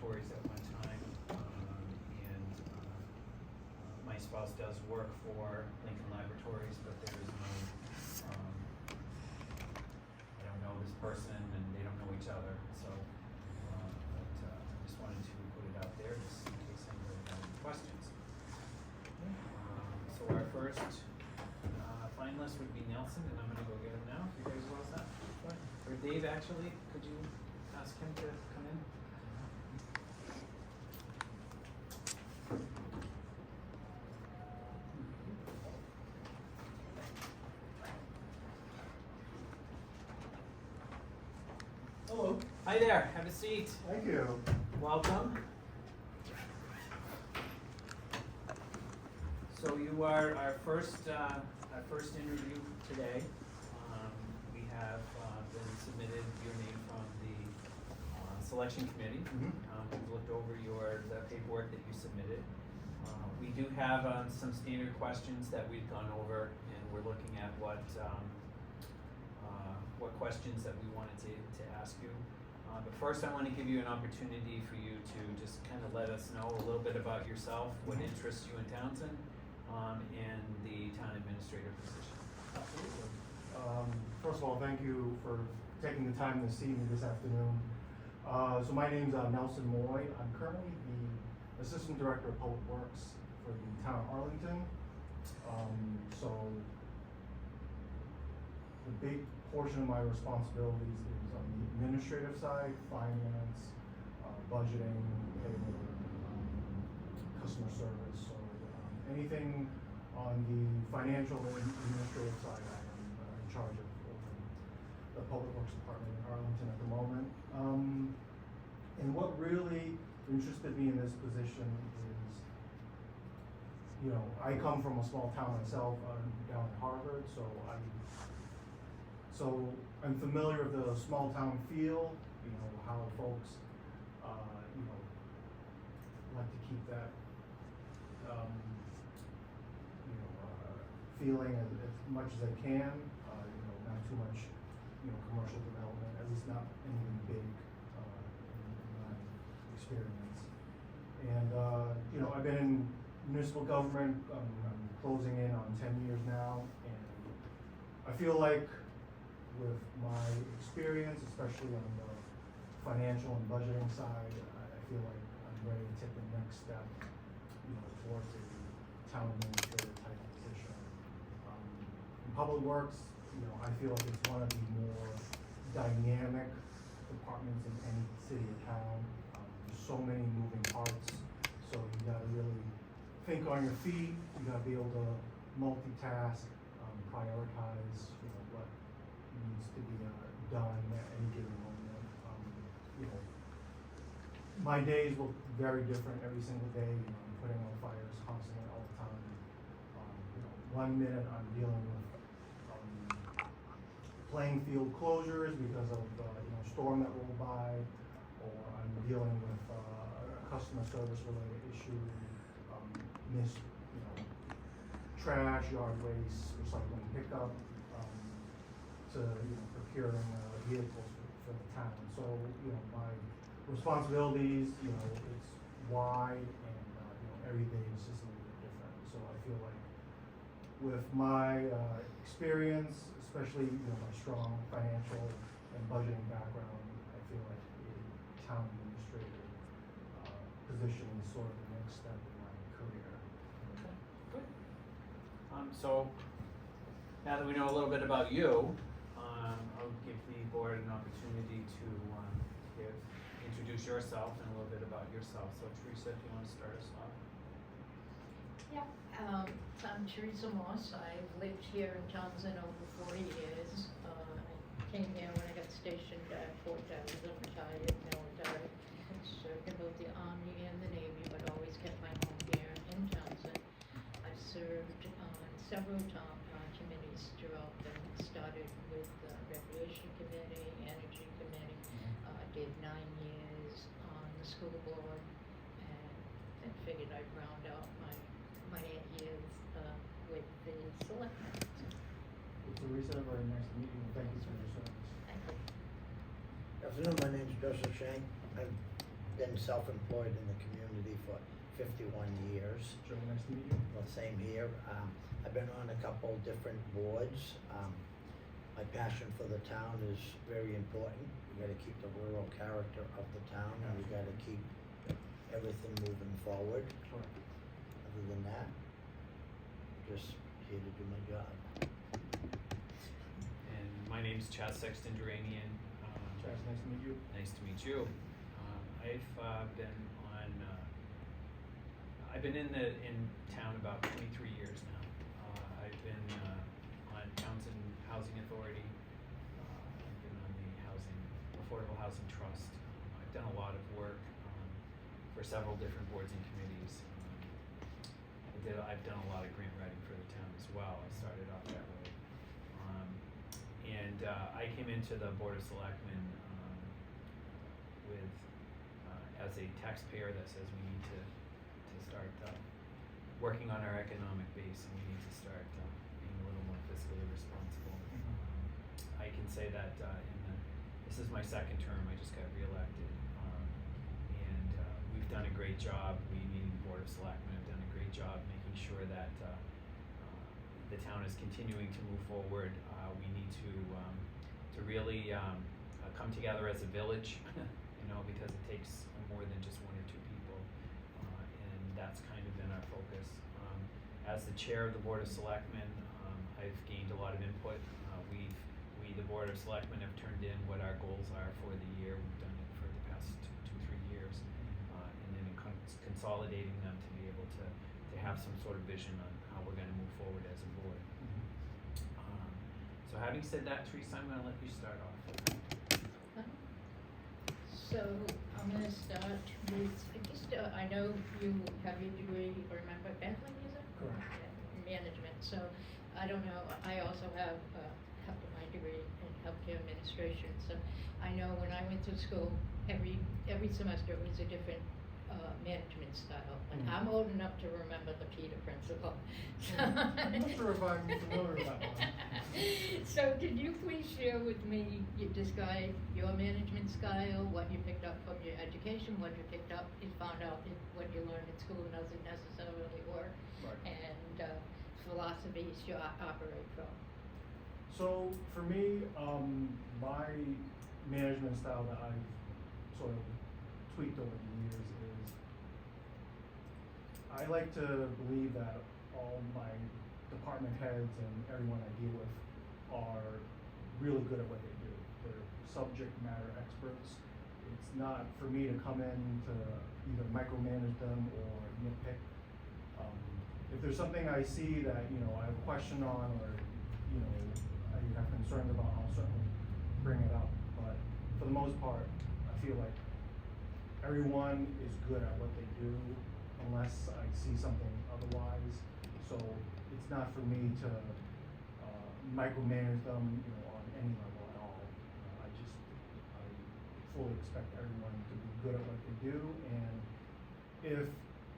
laboratories at one time, and my spouse does work for Lincoln Laboratories, but there is no, I don't know this person and they don't know each other, so, but I just wanted to put it out there just in case anybody had any questions. So our first finalist would be Nelson, and I'm gonna go get him now, if you guys are all set. Or Dave, actually, could you ask him to come in? Hello. Hi there, have a seat. Thank you. Welcome. So you are our first interview today. We have been submitted your name from the selection committee. We've looked over the paperwork that you submitted. We do have some standard questions that we've gone over, and we're looking at what questions that we wanted to ask you. But first, I want to give you an opportunity for you to just kind of let us know a little bit about yourself, what interests you in Townsend, and the town administrator position. Absolutely. First of all, thank you for taking the time to see me this afternoon. So my name's Nelson Moy. I'm currently the Assistant Director of Public Works for the town of Arlington. So the big portion of my responsibilities is on the administrative side, finance, budgeting, payroll, customer service. So anything on the financial and administrative side, I am in charge of the Public Works Department in Arlington at the moment. And what really interested me in this position is, you know, I come from a small town myself, down at Harvard, so I'm familiar with the small town feel, you know, how folks, you know, like to keep that, feeling as much as they can, you know, not too much, you know, commercial development, at least not anything big, in my experience. And, you know, I've been in municipal government, I'm closing in on 10 years now, and I feel like with my experience, especially on the financial and budgeting side, I feel like I'm ready to take the next step, you know, towards a town administrator type of position. In Public Works, you know, I feel like it's one of the more dynamic departments in any city or town. There's so many moving parts, so you gotta really think on your feet, you gotta be able to multitask, prioritize, you know, what needs to be done at any given moment. You know, my days look very different every single day. You know, I'm putting out fires constantly all the time. You know, 1 minute I'm dealing with playing field closures because of you know, storm that rolled by, or I'm dealing with a customer service related issue, missed, you know, trash, yard waste, recycling pickup, to, you know, procuring vehicles for the town. So, you know, my responsibilities, you know, it's wide, and you know, every day is just a little bit different. So I feel like with my experience, especially, you know, my strong financial and budgeting background, I feel like a town administrator position is sort of the next step in my career. Okay, good. So now that we know a little bit about you, I'll give the board an opportunity to introduce yourself and a little bit about yourself. So Teresa, do you want to start us off? Yeah, I'm Teresa Moss. I've lived here in Townsend over 4 years. I came here when I got stationed at Fort Townsend, retired military. Served in both the Army and the Navy, but always kept my home here in Townsend. I've served on several town committees throughout them. Started with the Recreation Committee, Energy Committee, did 9 years on the school board, and then figured I'd round out my 8 years with the selectmen. Teresa, very nice to meet you, and thank you for your service. Thank you. Good afternoon, my name is Joseph Shank. I've been self-employed in the community for 51 years. Joe, nice to meet you. Well, same here. I've been on a couple different boards. My passion for the town is very important. We gotta keep the rural character of the town, and we gotta keep everything moving forward. Correct. Other than that, just here to do my job. And my name's Chad Sexton Duranian. Chaz, nice to meet you. Nice to meet you. I've been in town about 23 years now. I've been on Townsend Housing Authority. I've been on the Affordable Housing Trust. I've done a lot of work for several different boards and committees. I've done a lot of grant writing for the town as well. I started off that way. I came into the Board of Selectmen as a taxpayer that says we need to start working on our economic base, and we need to start being a little more fiscally responsible. I can say that this is my second term. I just got reelected, and we've done a great job. We, meaning the Board of Selectmen, have done a great job making sure that the town is continuing to move forward. We need to really come together as a village, because it takes more than just one or two people, and that's kind of been our focus. As the chair of the Board of Selectmen, I've gained a lot of input. The Board of Selectmen have turned in what our goals are for the year. We've done it for the past 2-3 years, and then consolidating them to be able to have some sort of vision on how we're going to move forward as a board. So having said that, Teresa, I'm going to let you start off. So I'm gonna start with, I know you have your degree, remember, Bentley, is it? Correct. In management, so I don't know, I also have my degree in healthcare administration, so I know when I went to school, every semester it was a different management style. Like, I'm old enough to remember the Peter principle. I'm not sure if I'm familiar with that one. So could you please share with me, describe your management style, what you picked up from your education, what you picked up, you found out that what you learned in school doesn't necessarily work, Right. and philosophies you operate from? So for me, my management style that I've sort of tweaked over the years is I like to believe that all my department heads and everyone I deal with are really good at what they do. They're subject matter experts. It's not for me to come in to either micromanage them or nitpick. If there's something I see that, I have a question on, or, I have concerns about, I'll certainly bring it up. But for the most part, I feel like everyone is good at what they do unless I see something otherwise. So it's not for me to micromanage them, on any level at all. I fully expect everyone to be good at what they do, and if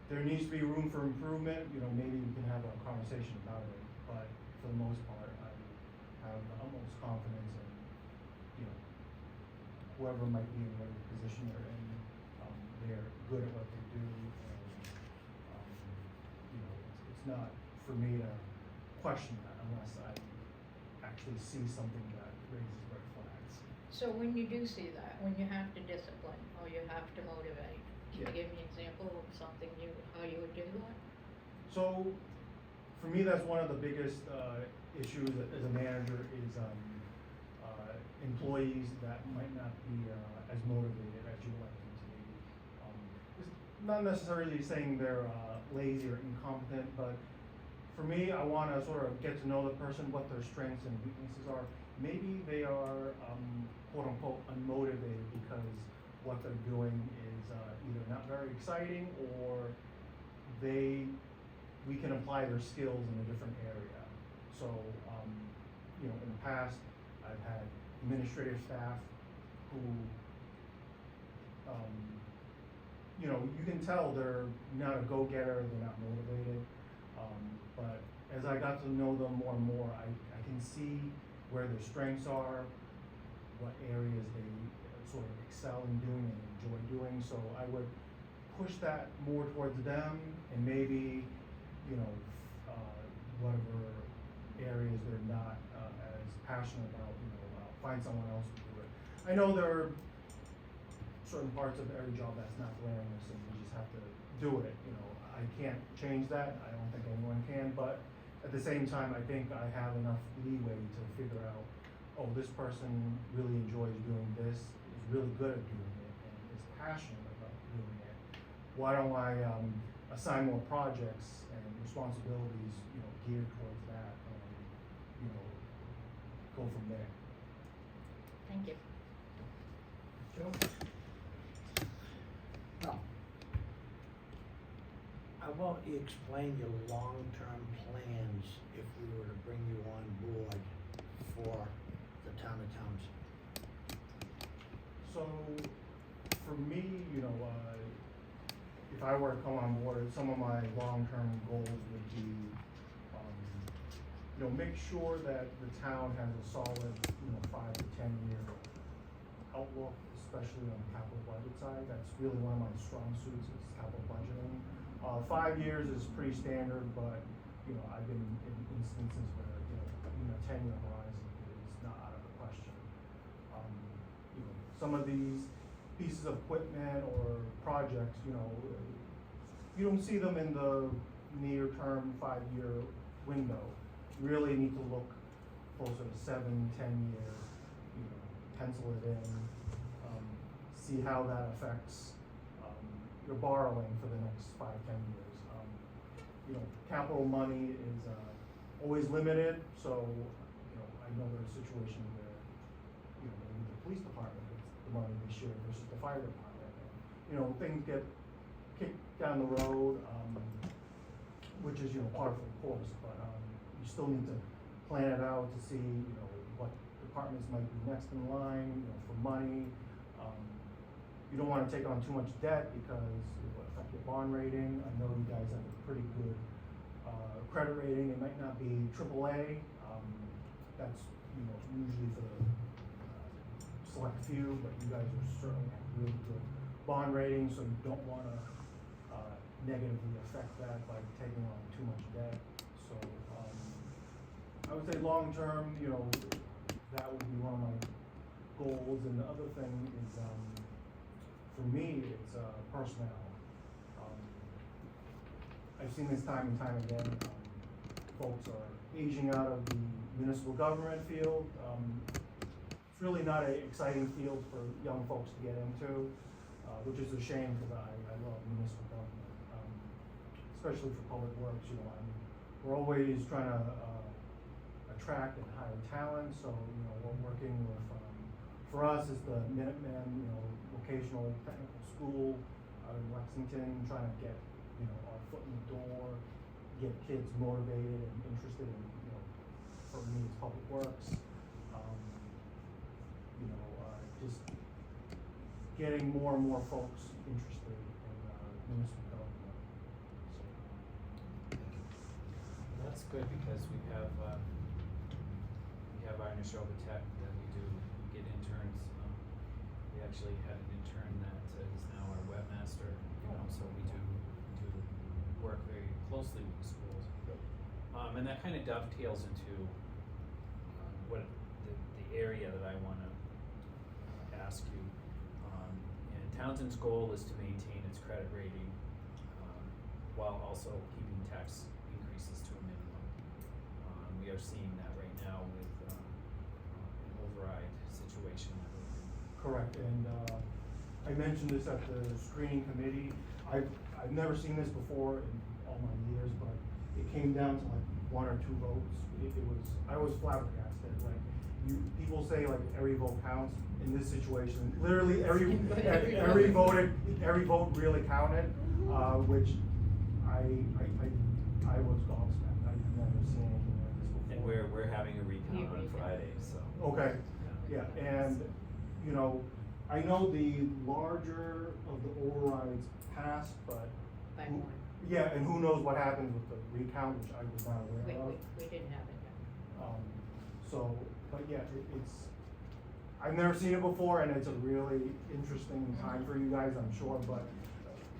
there needs to be room for improvement, maybe we can have a conversation about it. But for the most part, I have the utmost confidence in, whoever might be in whatever position they're in, they're good at what they do, and, it's not for me to question that unless I actually see something that raises red flags. So when you do see that, when you have to discipline or you have to motivate, can you Yeah. give me an example of something how you would do that? So, for me, that's one of the biggest issues as a manager is employees that might not be as motivated as you would like them to be. It's not necessarily saying they're lazy or incompetent, but for me, I want to sort of get to know the person, what their strengths and weaknesses are. Maybe they are quote unquote unmotivated because what they're doing is either not very exciting, or we can apply their skills in a different area. So, in the past, I've had administrative staff who, you can tell they're not a go-getter, they're not motivated. But as I got to know them more and more, I can see where their strengths are, what areas they sort of excel in doing and enjoy doing, so I would push that more towards them, and maybe, you know, whatever areas they're not, as passionate about, you know, find someone else to do it. I know there are certain parts of every job that's not glamorous, and you just have to do it, you know. I can't change that, I don't think anyone can, but at the same time, I think I have enough leeway to figure out, oh, this person really enjoys doing this, is really good at doing it, and is passionate about doing it. Why don't I, assign more projects and responsibilities, you know, geared towards that, and, you know, go from there. Thank you. Joe? Well, how about you explain your long-term plans if we were to bring you on board for the town of Townsend? So, for me, you know, if I were to come on board, some of my long-term goals would be, you know, make sure that the town has a solid, you know, 5 to 10 year outlook, especially on the capital budget side. That's really one of my strong suits, is capital budgeting. 5 years is pretty standard, but, you know, I've been in instances where, you know, even a 10-year horizon is not out of the question. You know, some of these pieces of equipment or projects, you know, you don't see them in the near-term 5-year window. You really need to look closer to 7, 10 year, you know, pencil it in, see how that affects your borrowing for the next 5, 10 years. You know, capital money is always limited, so, you know, I know there's situations where, you know, maybe the police department gets the money this year versus the fire department. And, you know, things get kicked down the road, which is, you know, part of the course, but you still need to plan it out to see, you know, what departments might be next in line, you know, for money. You don't wanna take on too much debt because it will affect your bond rating. I know you guys have a pretty good, credit rating. It might not be AAA. That's, you know, usually for the select few, but you guys are certainly have really good bond rating, so you don't wanna, negatively affect that by taking on too much debt. So, I would say long-term, you know, that would be one of my goals, and the other thing is, for me, it's personnel. I've seen this time and time again. Folks are aging out of the municipal government field. It's really not an exciting field for young folks to get into, which is a shame because I love municipal government, especially for public works. You know, we're always trying to attract and hire talent. So, you know, we're working with. For us, it's the Minuteman, you know, vocational technical school out in Lexington, trying to get, you know, our foot in the door, get kids motivated and interested in, you know, for me, it's public works. You know, just getting more and more folks interested in municipal government. Well, that's good because we have our Neshoba Tech that we do, we get interns. We actually had an intern that is now our webmaster, you know, so we do work very closely with the schools. And that kind of dovetails into what the area that I want to ask you. And Townsend's goal is to maintain its credit rating while also keeping tax increases to a minimum. We are seeing that right now with an override situation that we're in. Correct, and I mentioned this at the screening committee. I've never seen this before in all my years, but it came down to like 1 or 2 votes. I was flabbergasted. Like, people say like every vote counts. In this situation, literally every vote really counted, which I was gobsmacked. I've never seen anything like this before. And we're having a recount on Friday, so. Okay, yeah, and, you know, I know the larger of the overrides passed, but. By more. Yeah, and who knows what happens with the recount, which I was not aware of. We didn't have it yet. So, but yeah, it's, I've never seen it before, and it's a really interesting time for you guys, I'm sure, but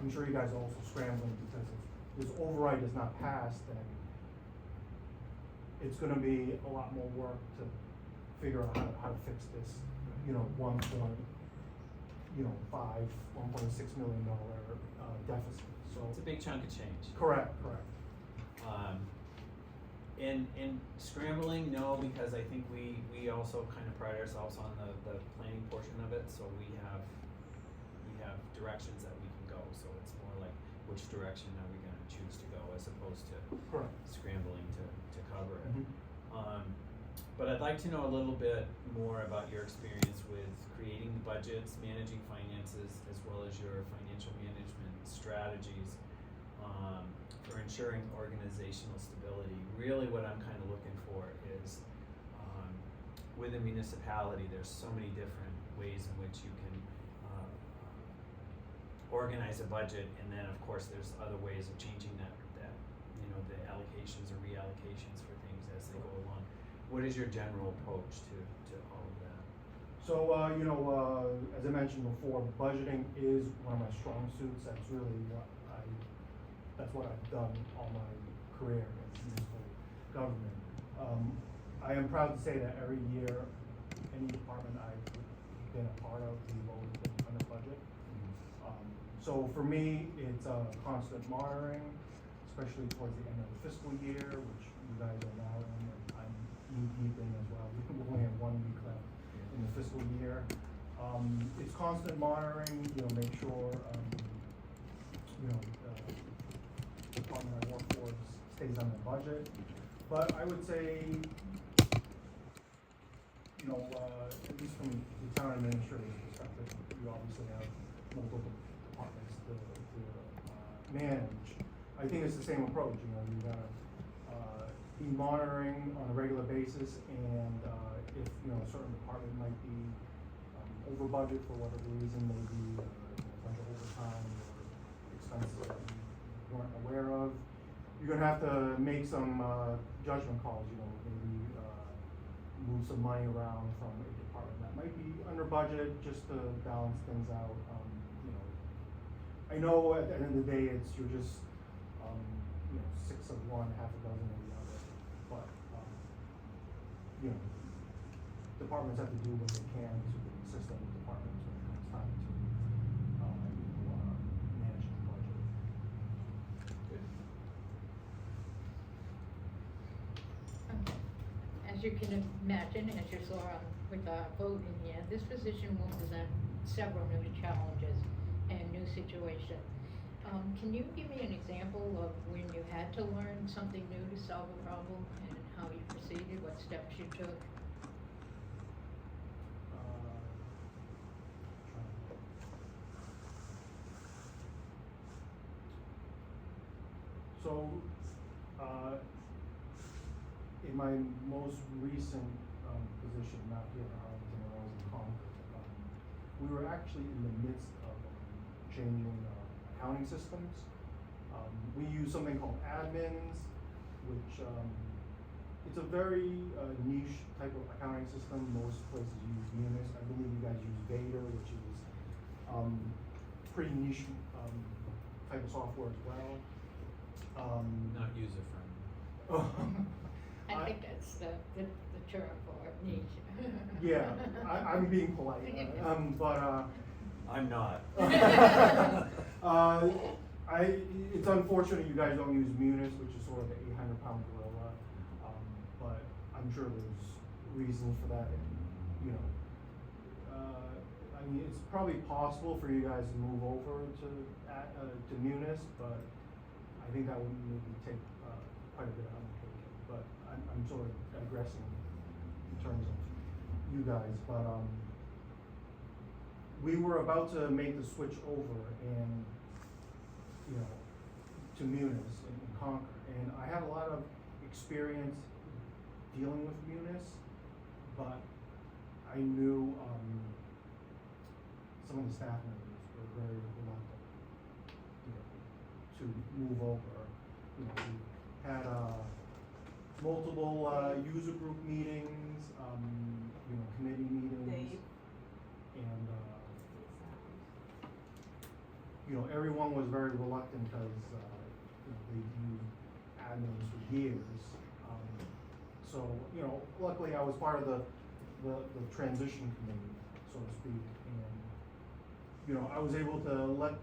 I'm sure you guys are also scrambling, because if this override is not passed, then it's gonna be a lot more work to figure out how to fix this, you know, $1.6 million deficit, so. It's a big chunk of change. Correct. And scrambling, no, because I think we also kind of pride ourselves on the planning portion of it, so we have directions that we can go, so it's more like, which direction are we gonna choose to go, as opposed to Correct. scrambling to cover it. Mhm. But I'd like to know a little bit more about your experience with creating budgets, managing finances, as well as your financial management strategies, for ensuring organizational stability. Really what I'm kind of looking for is, with a municipality, there's so many different ways in which you can organize a budget, and then of course there's other ways of changing that you know, the allocations or reallocations for things as they go along. What is your general approach to all of that? So, as I mentioned before, budgeting is one of my strong suits. That's really what I've done all my career in municipal government. I am proud to say that every year, any department I've been a part of, we've always been under budget. So for me, it's constant monitoring, especially towards the end of the fiscal year, which you guys are now in, and I'm knee deep in as well. We only have 1 week left in the fiscal year. It's constant monitoring, make sure, the department I work for stays on the budget. But I would say, at least from the town administrator's perspective, you obviously have multiple departments to manage. I think it's the same approach, you gotta be monitoring on a regular basis, and if, a certain department might be over budget for whatever reason, maybe a bunch of overtime or expenses that you weren't aware of, you're gonna have to make some judgment calls, maybe move some money around from a department that might be under budget, just to balance things out. I know at the end of the day, you're just 6 of one, half a dozen of the other, but departments have to do what they can to assist other departments when it comes time to manage the budget. Good. As you can imagine, as you saw with our vote in here, this position will present several new challenges and new situations. Can you give me an example of when you had to learn something new to solve a problem, and how you proceeded, what steps you took? So, in my most recent position, not here in Arlington, when I was in Concord, we were actually in the midst of changing accounting systems. We use something called admins, which it's a very niche type of accounting system. Most places use Munis. I believe you guys use Vader, which is pretty niche type of software as well. Not user friendly. I think that's the term for it, niche. Yeah, I'm being polite, but I'm not. it's unfortunate you guys don't use Munis, which is sort of the 800-pound gorilla, but I'm sure there's reasons for that, and it's probably possible for you guys to move over to Munis, but I think that would maybe take quite a bit of undertaking. But I'm sort of digressing in terms of you guys, but we were about to make the switch over and to Munis in Concord, and I had a lot of experience dealing with Munis, but I knew some of the staff members were very reluctant to move over. We had multiple user group meetings, committee meetings. you know, everyone was very reluctant because, you know, they've used admins for years. So, you know, luckily I was part of the transition committee, so to speak, and, you know, I was able to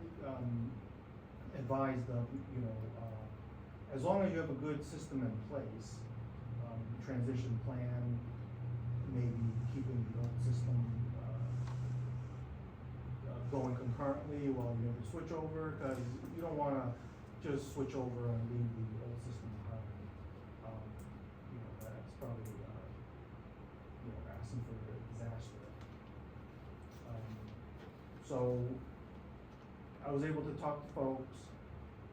advise them, you know, as long as you have a good system in place, transition plan, maybe keeping the old system, going concurrently while you have the switch over, cause you don't wanna just switch over and leave the old system behind. You know, that's probably, you know, asking for a disaster. So, I was able to talk to folks,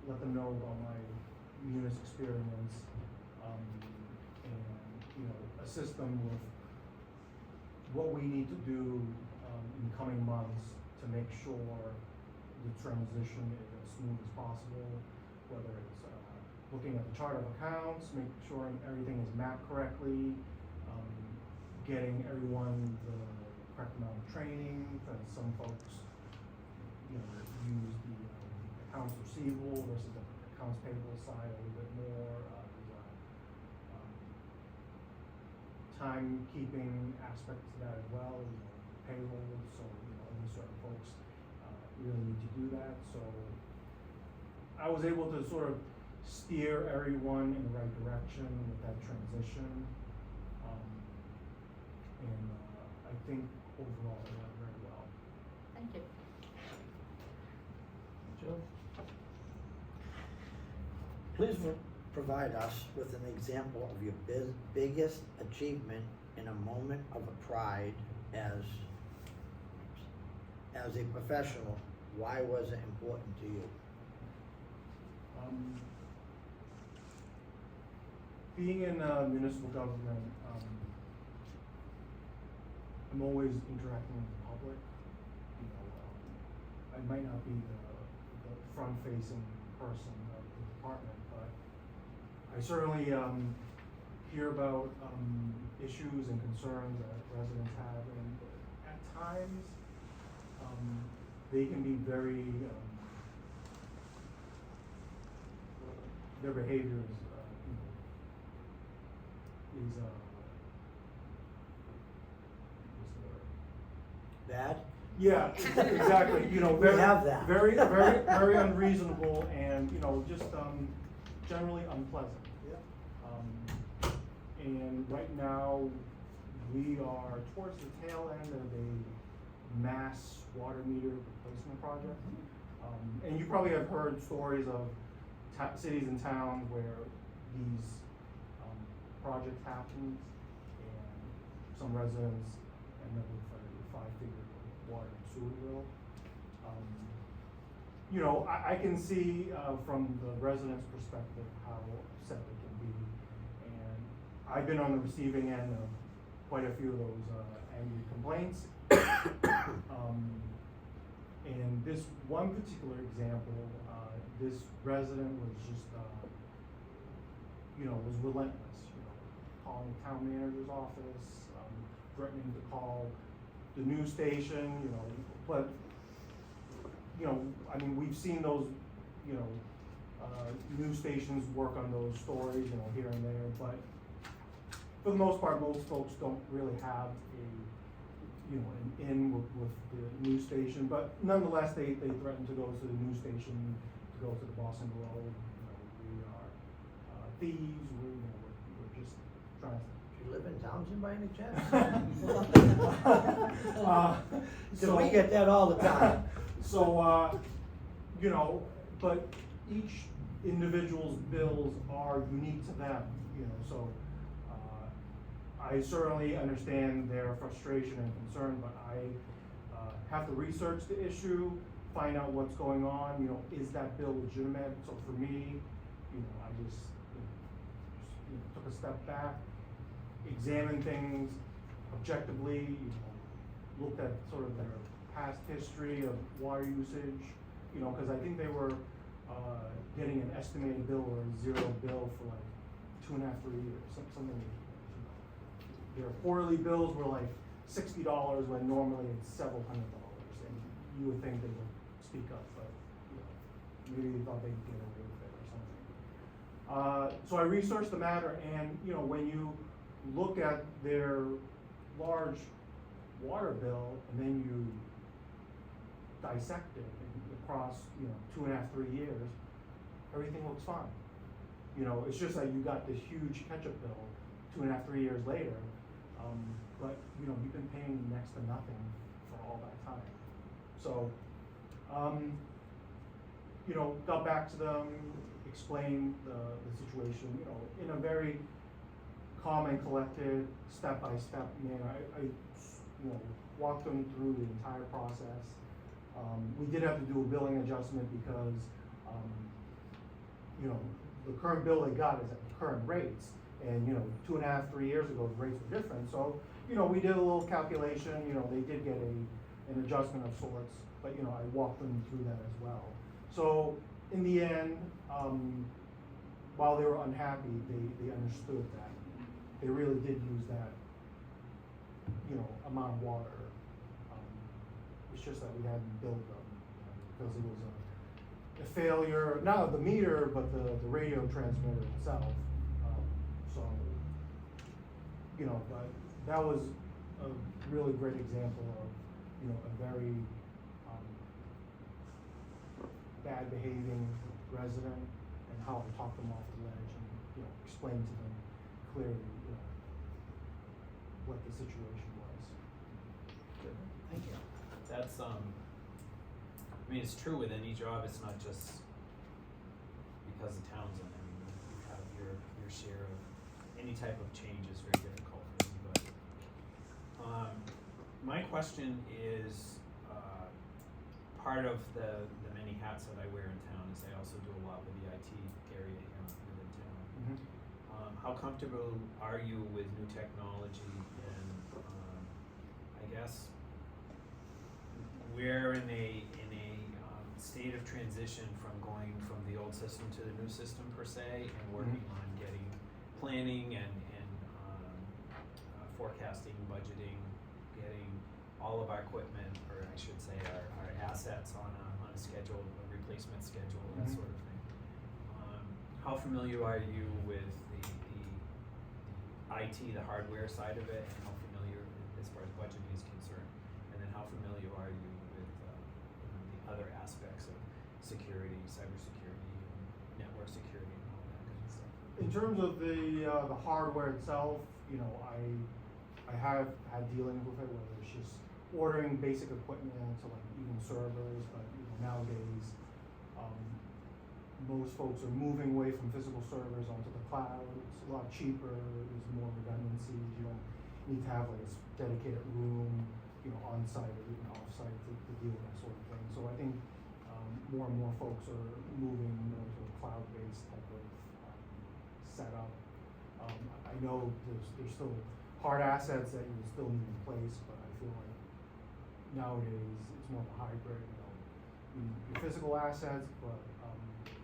let them know about my Munis experience, and, you know, assist them with what we need to do, in the coming months to make sure the transition is as smooth as possible, whether it's, looking at the chart of accounts, making sure everything is mapped correctly, getting everyone the correct amount of training, because some folks, you know, use the accounts receivable versus the accounts payable side a little bit more. Timekeeping aspect to that as well, you know, payroll, so, you know, only certain folks really need to do that. So I was able to sort of steer everyone in the right direction with that transition. And I think overall it went very well. Thank you. Joe? Please provide us with an example of your biggest achievement in a moment of pride as a professional. Why was it important to you? Being in municipal government, I'm always interacting with the public. You know, I might not be the front-facing person of the department, but I certainly hear about issues and concerns that residents have, and at times they can be very their behavior is what's the word? Bad? Yeah, exactly, you know, We very, have that. very unreasonable and, you know, just, generally unpleasant. Yeah. And right now, we are towards the tail end of a mass water meter replacement project. And you probably have heard stories of cities and towns where these, projects happen, and some residents end up with a 5-figure water and sewer bill. You know, I can see, from the residents' perspective how upset they can be, and I've been on the receiving end of quite a few of those, angry complaints. And this one particular example, this resident was just, you know, was relentless, you know, calling the town manager's office, threatening to call the news station, you know, but, you know, I mean, we've seen those, you know, news stations work on those stories, you know, here and there, but for the most part, most folks don't really have a, you know, an in with the news station, but nonetheless, they threaten to go to the news station, to go to the Boston Globe, you know, we are thieves, we're just trying to. Do you live in Townsend by any chance? So we get that all the time. So, you know, but each individual's bills are unique to them, you know, so, I certainly understand their frustration and concern, but I, have to research the issue, find out what's going on, you know, is that bill legitimate? So for me, you know, I just, you know, took a step back, examined things objectively, you know, looked at sort of their past history of water usage, you know, cause I think they were, getting an estimated bill or a zero bill for like 2.5, 3 years, something, you know. Their quarterly bills were like $60 when normally it's several $100s, and you would think they would speak up, but, you maybe they thought they'd get away with it or something. So I researched the matter, and, you know, when you look at their large water bill, and then you dissect it across, you know, 2.5, 3 years, everything looks fine. You know, it's just that you got this huge catch-up bill 2.5, 3 years later, but, you know, you've been paying next to nothing for all that time. So, you know, got back to them, explained the situation, you know, in a very calm and collected, step-by-step manner. I you know, walked them through the entire process. We did have to do a billing adjustment because, you know, the current bill they got is at the current rates. And, you know, 2.5, 3 years ago, the rates were different. So, you know, we did a little calculation, you know, they did get an adjustment of sorts, but, you know, I walked them through that as well. So, in the end, while they were unhappy, they understood that. They really did use that, you know, amount of water. It's just that we hadn't billed them, because it was a failure, not of the meter, but the radio transmitter itself. So, you know, but that was a really great example of, you know, a very bad behaving resident, and how I talked them off the ledge and, you know, explained to them clearly, you know, what the situation was. Good, thank you. That's, I mean, it's true with any job, it's not just because of Townsend. I mean, you have your share of, any type of change is very difficult for anybody. My question is, part of the many hats that I wear in town is I also do a lot with the IT area here within town. Mm-hmm. How comfortable are you with new technology, and, I guess, we're in a state of transition from going from the old system to the new system per se, and working on getting planning and forecasting, budgeting, getting all of our equipment, or I should say our assets on a schedule, a replacement schedule, that Mhm. sort of thing. How familiar are you with the IT, the hardware side of it, and how familiar as far as budgeting is concerned? And then how familiar are you with you know, the other aspects of security, cybersecurity, and network security, and all that kind of stuff? In terms of the hardware itself, you know, I have had dealings with it, whether it's just ordering basic equipment to, like, even servers, but, you know, nowadays, most folks are moving away from physical servers onto the cloud. It's a lot cheaper, there's more redundancies, you don't need to have, like, a dedicated room, you know, on site or even off site to deal with that sort of thing. So I think more and more folks are moving more to a cloud-based type of setup. I know there's still hard assets that you still need in place, but I feel like nowadays it's more of a hybrid. You know, you need your physical assets, but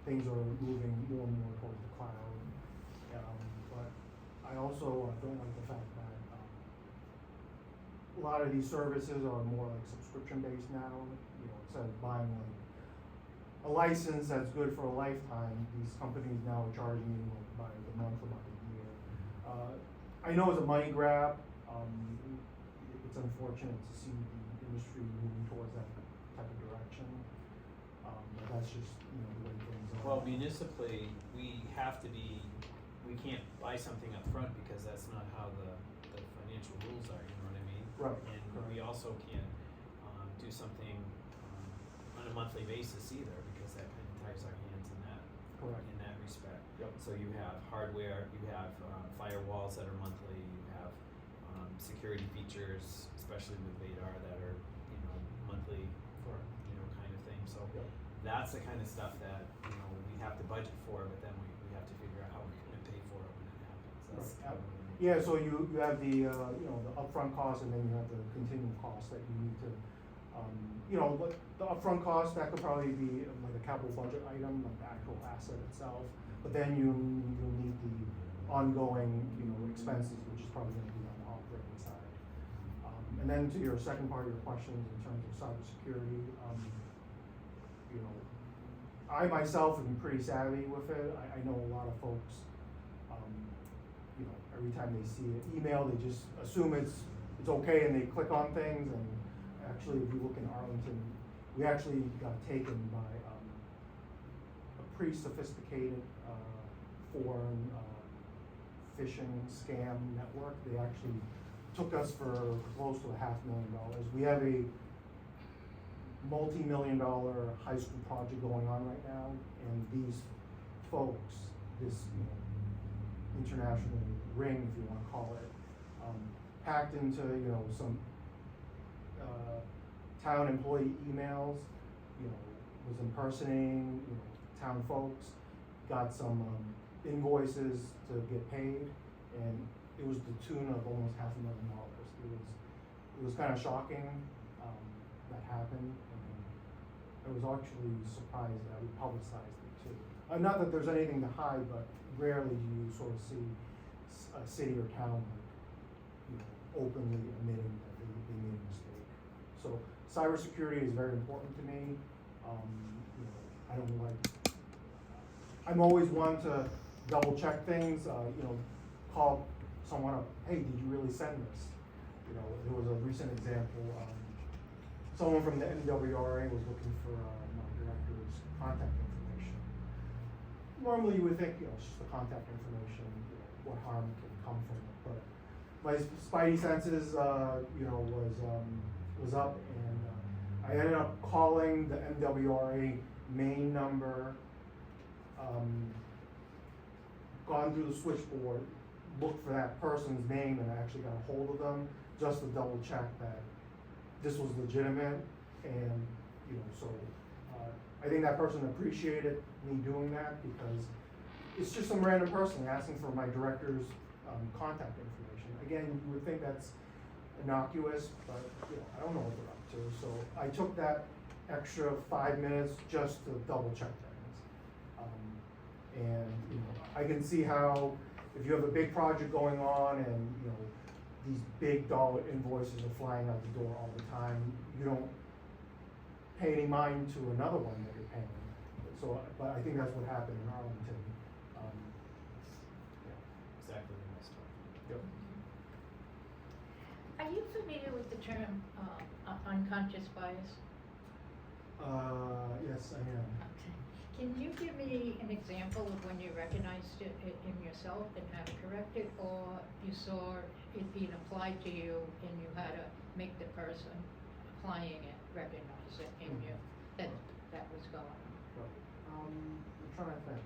things are moving more and more towards the cloud. But I also don't like the fact that a lot of these services are more like subscription-based now. You know, instead of buying like a license that's good for a lifetime, these companies now are charging you like by the month or by the year. I know it's a money grab. It's unfortunate to see the industry moving towards that type of direction. But that's just, you know, the way things are. Well, municipally, we can't buy something up front because that's not how the financial rules are, you know what I mean? Right. And correct. we also can't do something on a monthly basis either, because that kind of ties our hands Correct. in that respect. Yep. So you have hardware, you have firewalls that are monthly, you have security features, especially with Vadar, that are, you know, monthly, Correct. you know, kind of thing. So Yep. that's the kind of stuff that, you know, we have to budget for, but then we have to figure out how we're gonna pay for it when it happens. That's Right. kind of what it is. Yeah, so you have the, you know, the upfront cost, and then you have the continuing costs that you need to, you know, the upfront cost, that could probably be like a capital budget item, like the actual asset itself. But then you'll need the ongoing, you know, expenses, which is probably gonna be on the operating side. And then to your second part of your questions in terms of cybersecurity, you know, I myself am pretty savvy with it. I know a lot of folks, you know, every time they see an email, they just assume it's okay and they click on things. And actually, if you look in Arlington, we actually got taken by a pretty sophisticated foreign phishing scam network. They actually took us for close to $500,000. We have a multi-million-dollar high school project going on right now, and these folks, this international ring, if you want to call it, hacked into some town employee emails, was impersonating town folks, got some invoices to get paid, and it was the tune of almost $500,000. It was kind of shocking that happened, and I was actually surprised that we publicized it too. Not that there's anything to hide, but rarely do you sort of see a city or town openly admitting that they made a mistake. So cybersecurity is very important to me. I don't like. I'm always one to double check things. Call someone up. Hey, did you really send this? There was a recent example. Someone from the NWRA was looking for my director's contact information. Normally, you would think, it's just the contact information. What harm can come from it? But my spidey senses, was up, and I ended up calling the NWRA main number. Gone through the switchboard, looked for that person's name, and I actually got a hold of them just to double check that this was legitimate. And so I think that person appreciated me doing that, because it's just some random person asking for my director's contact information. Again, you would think that's innocuous, but I don't know what they're up to. So I took that extra 5 minutes just to double check things. And I can see how if you have a big project going on and these big dollar invoices are flying out the door all the time, you don't pay any mind to another one that you're paying. So, but I think that's what happened in Arlington. Exactly the most of. Yep. Are you familiar with the term unconscious bias? Yes, I am. Okay. Can you give me an example of when you recognized it in yourself and had to correct it, or you saw it being applied to you and you had to make the person applying it recognize it in you, that was going on? Right. I'm trying to think.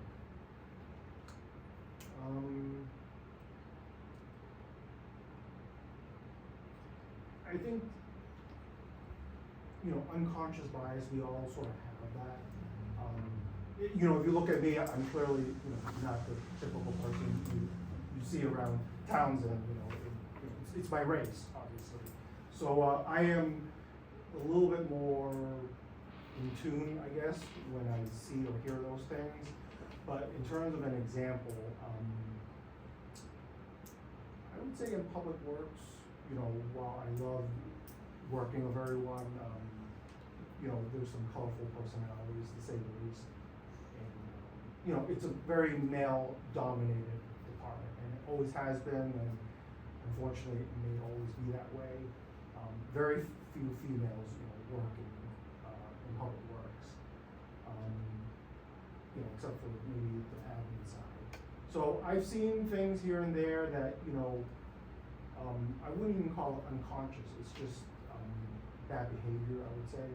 I think, unconscious bias, we all sort of have that. If you look at me, I'm clearly, not the typical person you see around Townsend, it's my race, obviously. So I am a little bit more in tune, I guess, when I see or hear those things. But in terms of an example, I would say in public works, while I love working with everyone, there's some colorful personalities, to say the least. And, it's a very male-dominated department, and it always has been, and unfortunately, it may always be that way. Very few females, work in public works, except for maybe the admin side. So I've seen things here and there that, I wouldn't even call it unconscious. It's just bad behavior, I would say.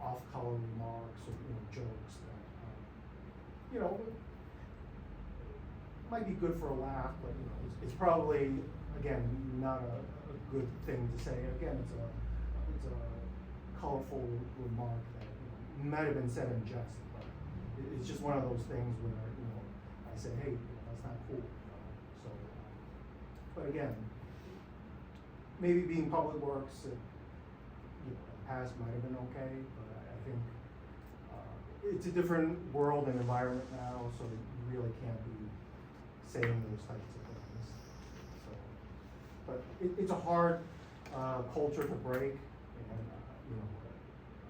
Off-color remarks or jokes that might be good for a laugh, but it's probably, again, not a good thing to say. Again, it's a colorful remark that might have been said in jest, but it's just one of those things where I say, hey, that's not cool. So, but again, maybe being public works, past might have been okay, but I think it's a different world and environment now, so you really can't be saying those types of things. So, but it's a hard culture to break, and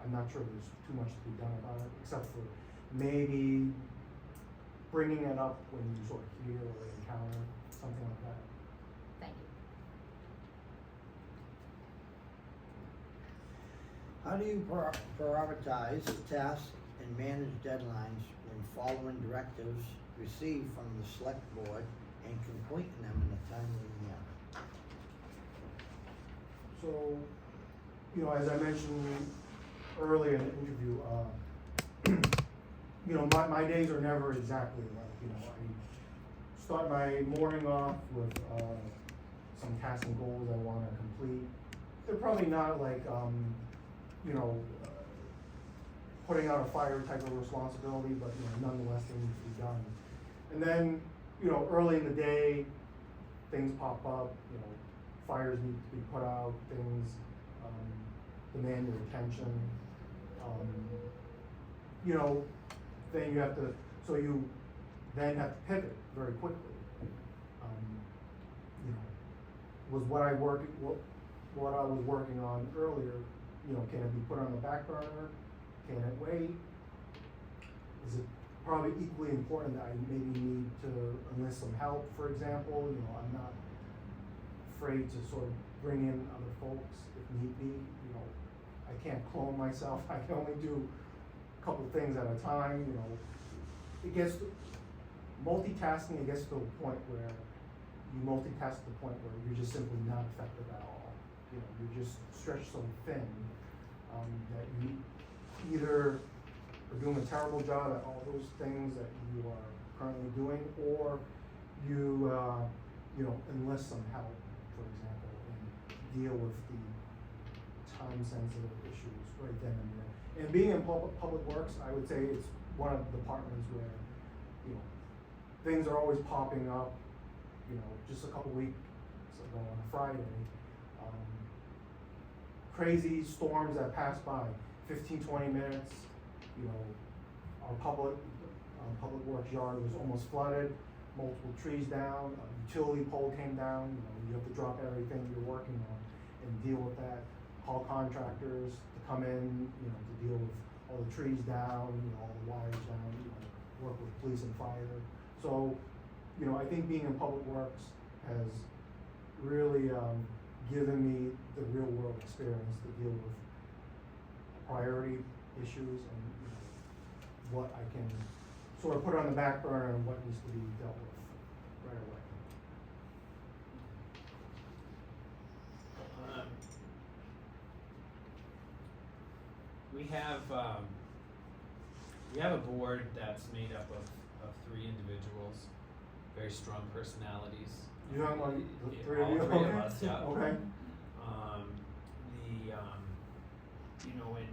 I'm not sure there's too much to be done about it, except for maybe bringing it up when you sort of hear or encounter something like that. Thank you. How do you prioritize tasks and manage deadlines when following directives received from the select board and completing them in a timely manner? So, you know, as I mentioned earlier in the interview, you know, my days are never exactly like, you know, I start my morning off with some tasks and goals I wanna complete. They're probably not like, you know, putting out a fire type of responsibility, but, you know, nonetheless, they need to be done. And then, you know, early in the day, things pop up, you know, fires need to be put out, things, demand your attention. You know, then you have to, so you then have to pivot very quickly. You know, was what I was working on earlier, you know, can it be put on the back burner? Can it wait? Is it probably equally important that I maybe need to enlist some help, for example? You know, I'm not afraid to sort of bring in other folks if need be. You know, I can't clone myself. I can only do a couple things at a time. You know, it gets multitasking. It gets to a point where you multitask to the point where you're just simply not effective at all. You know, you're just stretched so thin that you either are doing a terrible job at all those things that you are currently doing, or you you know, enlist some help, for example, and deal with the time-sensitive issues right then and there. And being in public works, I would say it's one of the departments where, you know, things are always popping up. You know, just a couple weeks ago on a Friday, crazy storms that pass by, 15-20 minutes. You know, our public works yard was almost flooded, multiple trees down, a utility pole came down. You know, you have to drop everything you're working on and deal with that. Call contractors to come in, you know, to deal with all the trees down, you know, all the wires down, you know, work with police and fire. So, you know, I think being in public works has really given me the real world experience to deal with priority issues and, you know, what I can sort of put on the back burner and what needs to be dealt with right away. We have a board that's made up of 3 individuals, very strong personalities. You talking about the Yeah, 3 of all you? 3 of us, yeah. Okay. You know, in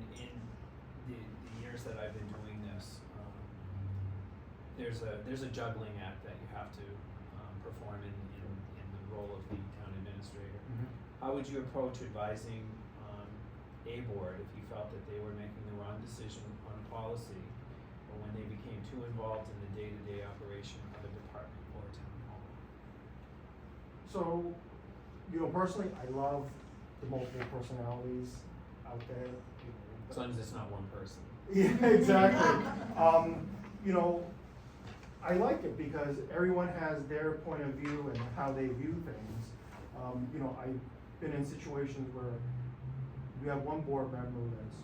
the years that I've been doing this, there's a juggling act that you have to perform in the role of the town administrator. Mhm. How would you approach advising a board if you felt that they were making the wrong decision on a policy, or when they became too involved in the day-to-day operation of a department or town hall? So, you know, personally, I love the multiple personalities out there. You know, As long as it's not one person. Yeah, exactly. You know, I like it because everyone has their point of view and how they view things. You know, I've been in situations where you have one board member that's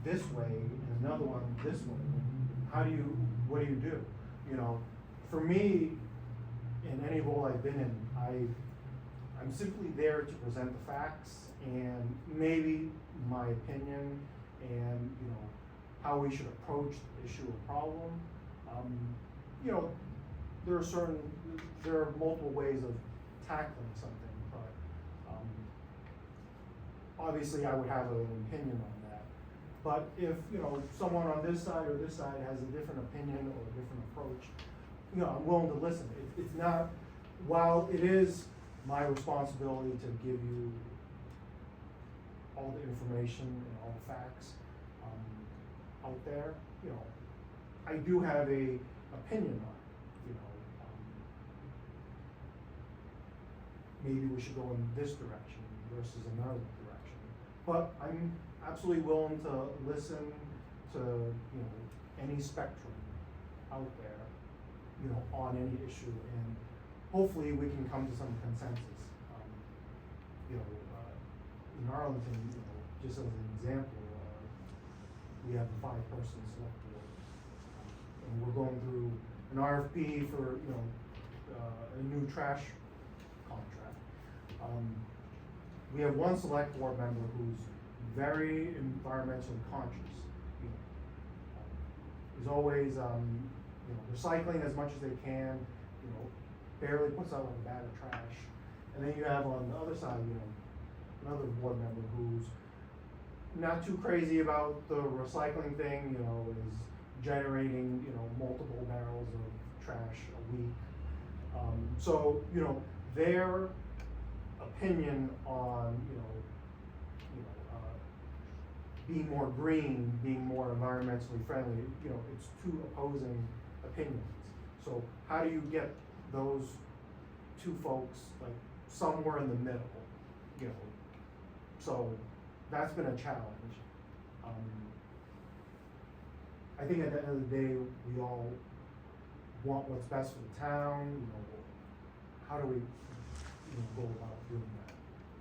this way and another one this way. What do you do? You know, for me, in any role I've been in, I'm simply there to present the facts and maybe my opinion and, you know, how we should approach the issue or problem. You know, there are multiple ways of tackling something, but obviously I would have an opinion on that. But if, you know, someone on this side or this side has a different opinion or a different approach, you know, I'm willing to listen. It's not, while it is my responsibility to give you all the information and all the facts out there, you know, I do have a opinion on it, you know. Maybe we should go in this direction versus another direction. But I'm absolutely willing to listen to, you know, any spectrum out there, you know, on any issue, and hopefully we can come to some consensus. You know, in Arlington, you know, just as an example, we have a 5-person select board, and we're going through an RFP for, you know, a new trash contract. We have one select board member who's very environmentally conscious, you know, is always, you know, recycling as much as they can, you know, barely puts out like a bag of trash. And then you have on the other side, you know, another board member who's not too crazy about the recycling thing, you know, is generating, you know, multiple barrels of trash a week. So, you know, their opinion on, being more green, being more environmentally friendly, you know, it's two opposing opinions. So how do you get those two folks like somewhere in the middle, you know? So that's been a challenge. I think at the end of the day, we all want what's best for the town, you know, how do we, you know, go about doing that,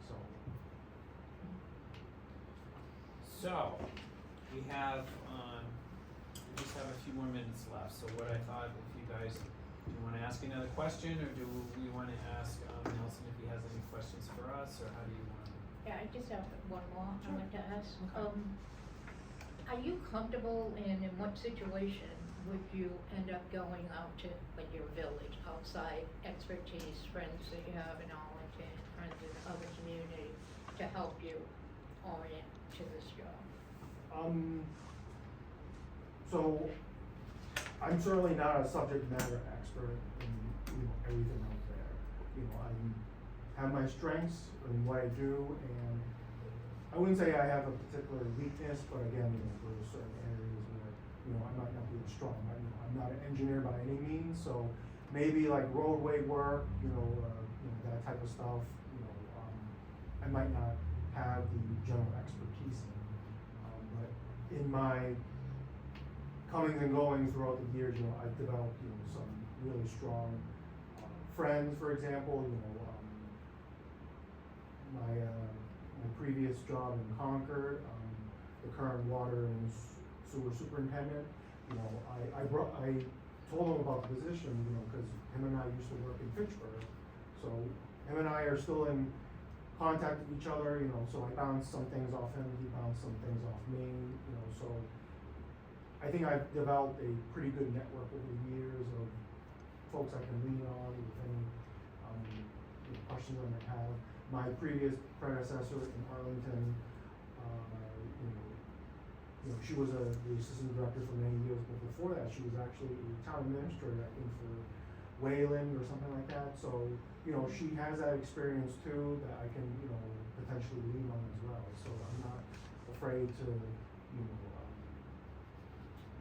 so. So, we have, we just have a few more minutes left, so what I thought, if you guys, do you wanna ask another question, or do we wanna ask, Nelson if he has any questions for us, or how do you wanna? Yeah, I just have one more Sure. I'd like to ask. Okay. Are you comfortable in what situation would you end up going out to, like your village, outside expertise, friends that you have in Arlington, friends in other community, to help you orient to this job? So, I'm certainly not a subject matter expert in, you know, everything out there. You know, I have my strengths in what I do, and I wouldn't say I have a particular weakness, but again, you know, there are certain areas where, you know, I might not be as strong. I'm not an engineer by any means, so maybe like roadway work, you know, that type of stuff, you know, I might not have the general expertise in. But in my comings and goings throughout the years, you know, I've developed, you know, some really strong friends, for example, you know, my previous job in Concord, the current water and sewer superintendent, you know, I told him about the position, you know, cause him and I used to work in Fitchburg. So him and I are still in contact with each other, you know, so I bounced some things off him, he bounced some things off me, you know, so I think I've developed a pretty good network over the years of folks I can lean on with any you know, questions I might have. My previous predecessor in Arlington, you know, she was the assistant director for many years, but before that, she was actually a town administrator, I think, for Wayland or something like that. So, you know, she has that experience too that I can, you know, potentially lean on as well. So I'm not afraid to, you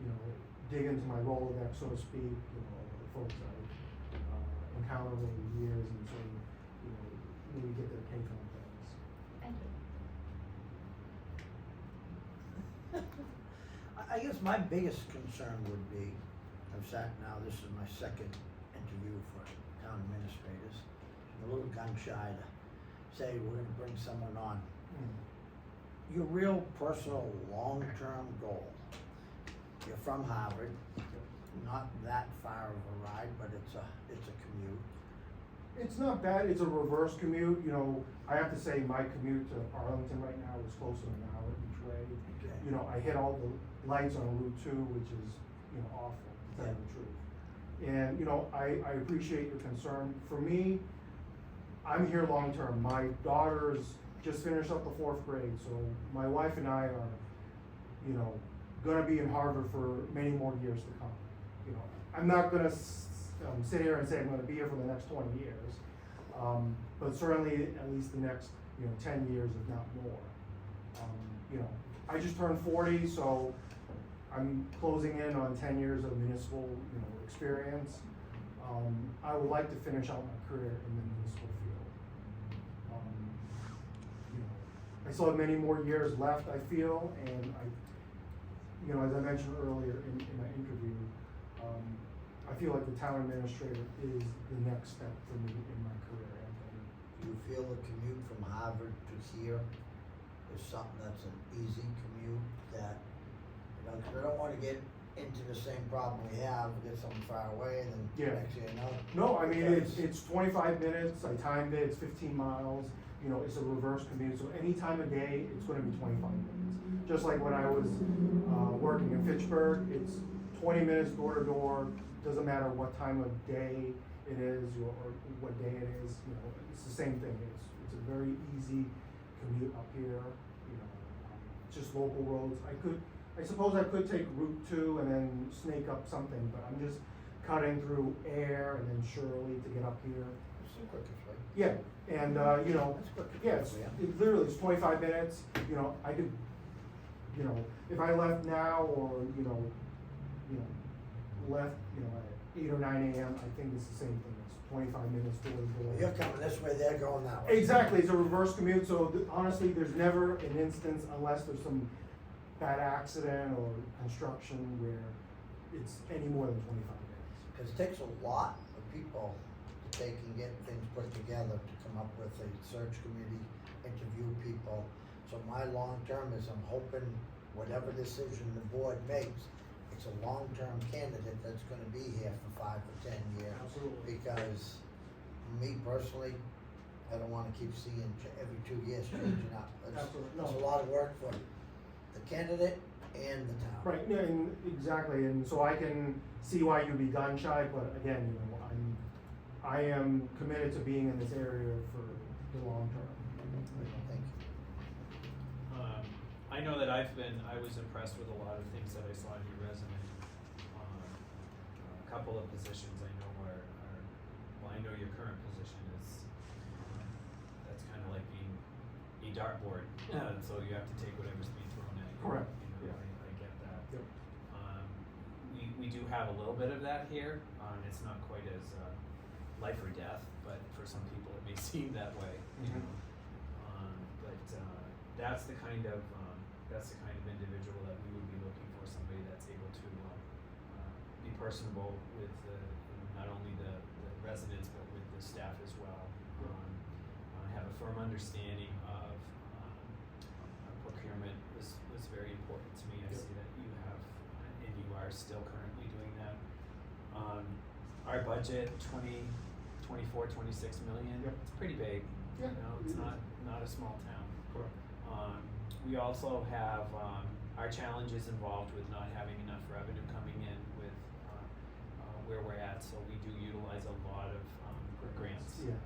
know, dig into my Rolodex, so to speak, you know, the folks I've encountered over the years and sort of, you know, maybe get their take on things. Thank you. I guess my biggest concern would be, this is my second interview for town administrators. I'm a little gun shy to say we're gonna bring someone on. Your real personal long-term goal, you're from Harvard, not that far of a ride, but it's a commute. It's not bad, it's a reverse commute, you know, I have to say my commute to Arlington right now is closer to an hour each way. Okay. You know, I hit all the lights on Route 2, which is, you know, awful, to tell you the truth. And, you know, I appreciate your concern. For me, I'm here long term. My daughter's just finished up the 4th grade, so my wife and I are, you know, gonna be in Harvard for many more years to come. You know, I'm not gonna sit here and say I'm gonna be here for the next 20 years, but certainly at least the next, you know, 10 years, if not more. You know, I just turned 40, so I'm closing in on 10 years of municipal, you know, experience. I would like to finish out my career in the municipal field. You know, I still have many more years left, I feel, and you know, as I mentioned earlier in my interview, I feel like the town administrator is the next step for me in my career, Anthony. Do you feel the commute from Harvard to here is something that's an easy commute that, you know, 'cause I don't wanna get into the same problem we have, get something far away and then Yeah. next thing you know. No, I mean, Because- it's 25 minutes, I timed it, it's 15 miles, you know, it's a reverse commute, so any time of day, it's gonna be 25 minutes. Just like when I was, working in Fitchburg, it's 20 minutes door to door, doesn't matter what time of day it is or what day it is, you know, it's the same thing, it's a very easy commute up here, you know, just local roads. I suppose I could take Route 2 and then snake up something, but I'm just cutting through Air and then Shirley to get up here. It's the quickest way. Yeah, and, you know, That's quick. yeah, it literally, it's 25 minutes, you know, I could, you know, if I left now or, you know, left, you know, at 8 or 9 AM, I think it's the same thing, it's 25 minutes door to door. You're coming this way, they're going that way. Exactly, it's a reverse commute, so honestly, there's never an instance, unless there's some bad accident or construction where it's any more than 25 minutes. Cause it takes a lot of people to take and get things put together to come up with a search committee, interview people. So my long term is I'm hoping whatever decision the board makes, it's a long-term candidate that's gonna be here for 5 or 10 years. Absolutely. Because me personally, I don't wanna keep seeing every 2 years changing up. Absolutely, no. It's a lot of work for the candidate and the town. Right, yeah, and exactly, and so I can see why you'd be gun shy, but again, you know, I am committed to being in this area for the long term. Thank you. I know that I was impressed with a lot of things that I saw in your resume. A couple of positions I know I know your current position is, that's kind of like being a dartboard, so you have to take whatever's being thrown at you. Correct. You know, Yeah. I get that. Yep. We do have a little bit of that here, it's not quite as, life or death, but for some people it may seem that way, you Mhm. know? But, that's the kind of individual that we would be looking for, somebody that's able to, be personable with not only the residents, but with the staff as well. Have a firm understanding of, procurement was very important to me. I Yep. see that you have, and you are still currently doing that. Our budget, 26 million, Yep. it's pretty big. Yeah, You know, it it's is. not a small town. Correct. We also have, our challenges involved with not having enough revenue coming in with, where we're at, so we do utilize a lot of, grants. Yeah. And,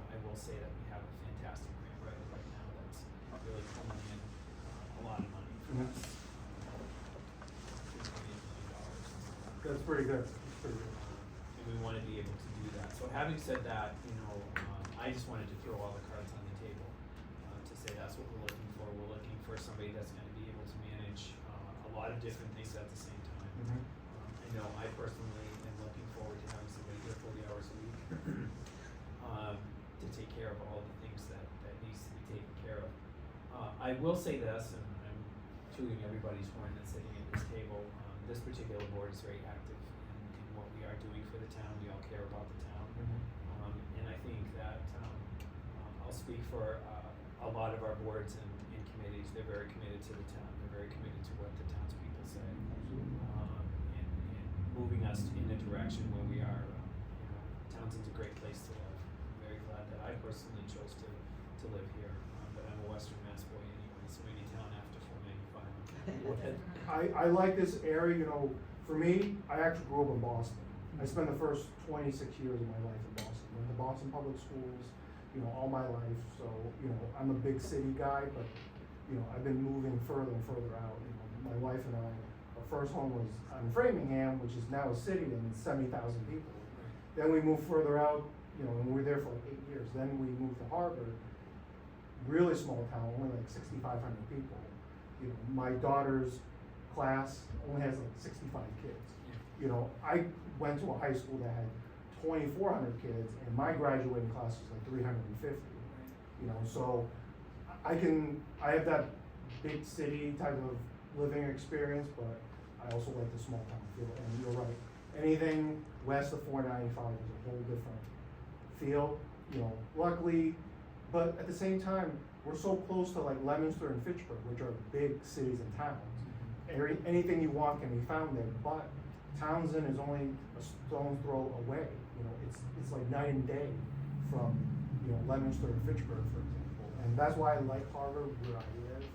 I will say that we have a fantastic grant writer right now that's really pulling in, a lot of money for Mhm. us. $2.8 million. That's pretty good, that's pretty good. And we wanna be able to do that. So having said that, you know, I just wanted to throw all the cards on the table, to say that's what we're looking for. We're looking for somebody that's gonna be able to manage, a lot of different things at the same time. Mhm. I know I personally am looking forward to having somebody here 40 hours a week, to take care of all the things that needs to be taken care of. I will say this, and I'm tooting everybody's horn that's sitting at this table, this particular board is very active in what we are doing for the town. We all care about the town. Mhm. And I think that, I'll speak for, a lot of our boards and committees, they're very committed to the town, they're very committed to what the townspeople say. And moving us in a direction where we are, you know, Townsend's a great place to live. I'm very glad that I personally chose to live here, but I'm a Western Mass boy anyway, so any town after 495. I like this area, you know, for me, I actually grew up in Boston. I spent the first 26 years of my life in Boston, went to Boston Public Schools, you know, all my life, so, you know, I'm a big city guy, but, you know, I've been moving further and further out, you know, my wife and I, our first home was in Framingham, which is now a city and 70,000 people. Then we moved further out, you know, and we were there for like 8 years, then we moved to Harvard, really small town, only like 6,500 people. You know, my daughter's class only has like 65 kids. You know, I went to a high school that had 2,400 kids, and my graduating class was like 350. You know, so I have that big city type of, living experience, but I also like the small town feel, and you're right. Anything west of 495 is a whole different feel, you know, luckily, but at the same time, we're so close to like Leominster and Fitchburg, which are big cities and towns. Anything you want can be found there, but Townsend is only a stone's throw away, you know, it's like night and day from, you know, Leominster and Fitchburg, for example, and that's why I like Harvard, where I live.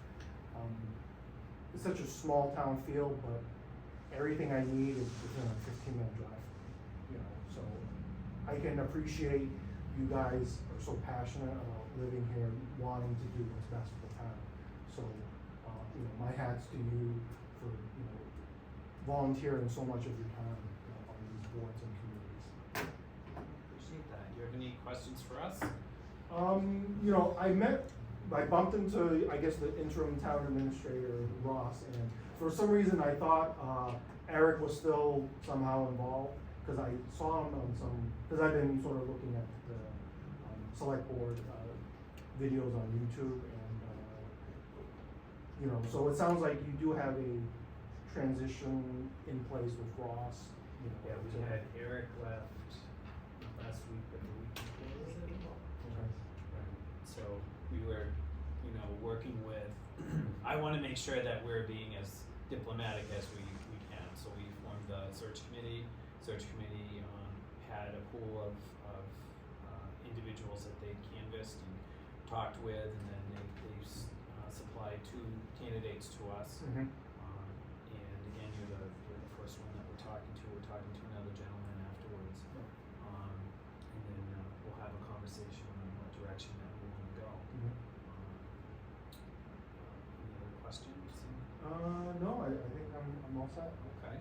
It's such a small town feel, but everything I need is within a 15-minute drive from me, you know, so I can appreciate you guys are so passionate about living here, wanting to do what's best for the town. So, you know, my hat's to you for, you know, volunteering so much of your time, you know, on these boards and committees. Appreciate that. Do you have any questions for us? You know, I bumped into, I guess, the interim town administrator, Ross, and for some reason I thought, Eric was still somehow involved, cause I saw him on cause I've been sort of looking at the, select board, videos on YouTube, and, you know, so it sounds like you do have a transition in place with Ross, you know. Yeah, we had Eric left last week, but the week before, was it? Okay. Right. So we were, you know, working with, I wanna make sure that we're being as diplomatic as we can, so we formed the search committee. Search committee, had a pool of individuals that they'd canvassed and talked with, and then they supplied 2 candidates to us. Mhm. And again, you're the first one that we're talking to. We're talking to another gentleman afterwards. And then we'll have a conversation on what direction that we wanna go. Mhm. Any other questions? No, I think I'm all set. Okay.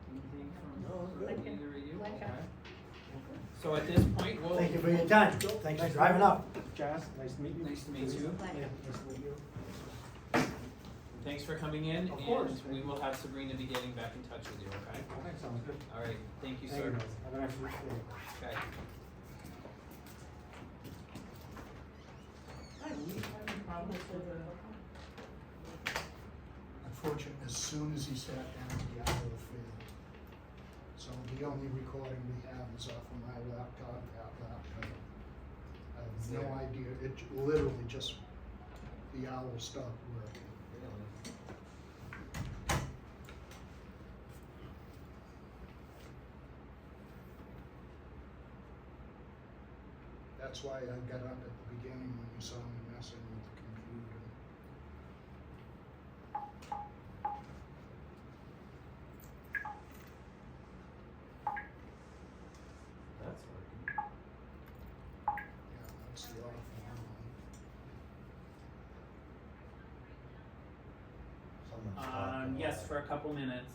Anything from No, good. either of you? Pleasure. Okay. So at this point, we'll. Thank you for your time. Thanks for driving up. Jazz, nice to meet you. Nice to meet you. Yeah, nice to meet you. Thanks for coming in, Of course. and we will have Sabrina be getting back in touch with you, okay? Okay, sounds good. All right, thank you, Thank sir. you, guys. Have a nice weekend. Okay. Unfortunately, as soon as he sat down, the owl failed. So the only recording we have is off of my laptop, I have no idea, it literally just, the owl stopped working. That's why I got up at the beginning when you saw me messing with the computer. That's working. Yeah, that's the off one. Someone's talking Yes, loud. for a couple minutes.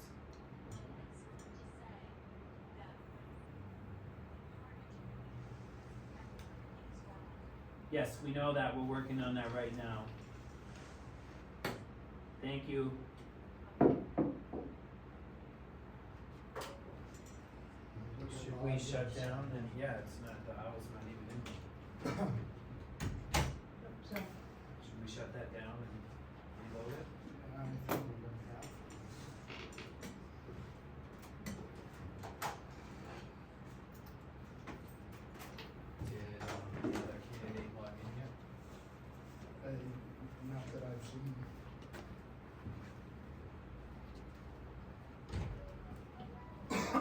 Yes, we know that, we're working on that right now. Thank you. Should we shut down? Then, yeah, it's not, the owl's not even in. So, Should we shut that down and reload it? I think we're gonna have. Did, the other candidate log in yet? Not that I've seen. Oh.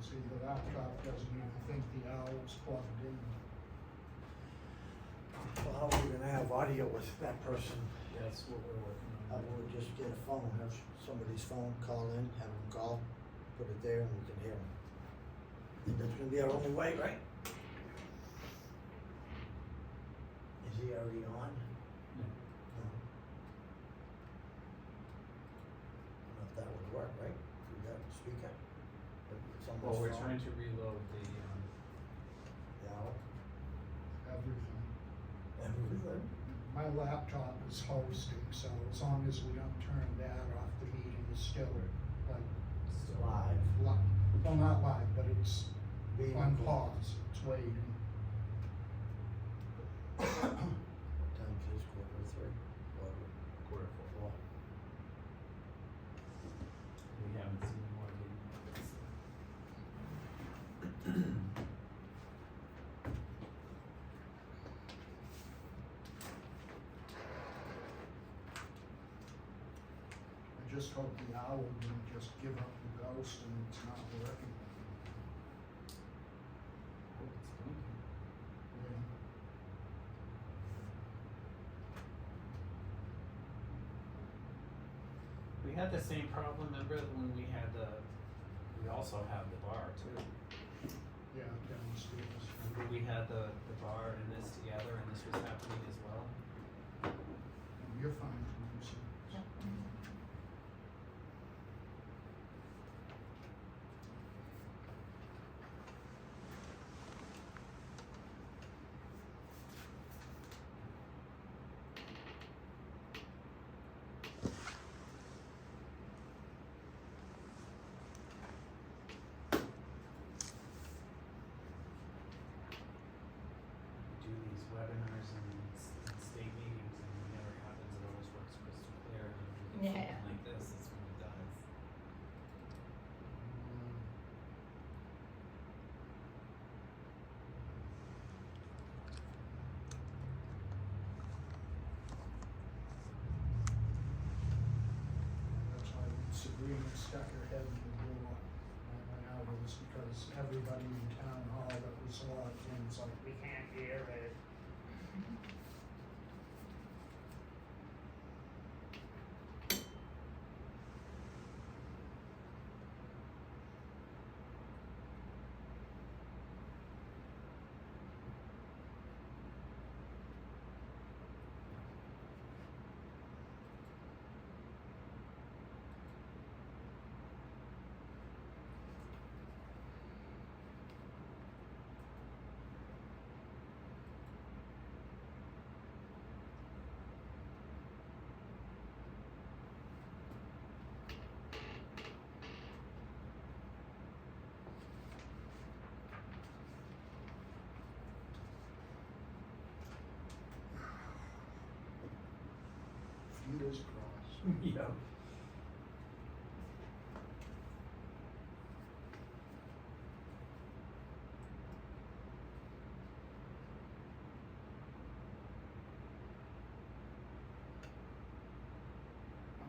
See, the laptop doesn't even think the owl's plugged in. Well, how are we gonna have audio with that person? That's what we're working I on. would just get a phone, have somebody's phone call in, have them call, put it there and we can hear them. And that's gonna be our only way, right? Is he already on? No. No. I don't know if that would work, right? If we got a speaker? But it's on Well, this we're phone. trying to reload the, The hour. Everything. Everything. My laptop is hosting, so as long as we don't turn that off, the meeting is still like still Live. well, not live, but it's Being on recorded. pause, it's waiting. What time is it? 2:45? Quarter four. 4. We haven't seen more meeting minutes. I just hope the owl didn't just give up the ghost and it's not working. Oh, it's blinking. Yeah. We had the same problem, remember, when we had we also have the bar too. Yeah, downstairs. Remember we had the bar and this together and this was happening as well? You're fine, Lucy. We do these webinars and state meetings and it never happens, it always works crystal clear and if we do Yeah. something like this, it's when it does. That's why Sabrina stuck her head in the door when I went out, it was because everybody in town hall that was logged in was like, we can't hear it. Fingers crossed. Yeah.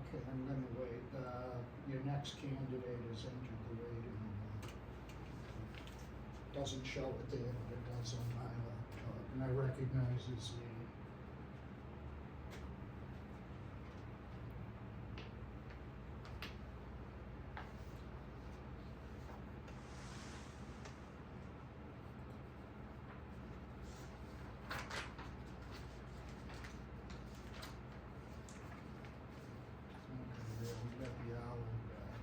Okay, I'm gonna wait, your next candidate has entered the waiting room. Doesn't show it there, but it does on my laptop, and I recognize his name. Okay, there, we got the owl back.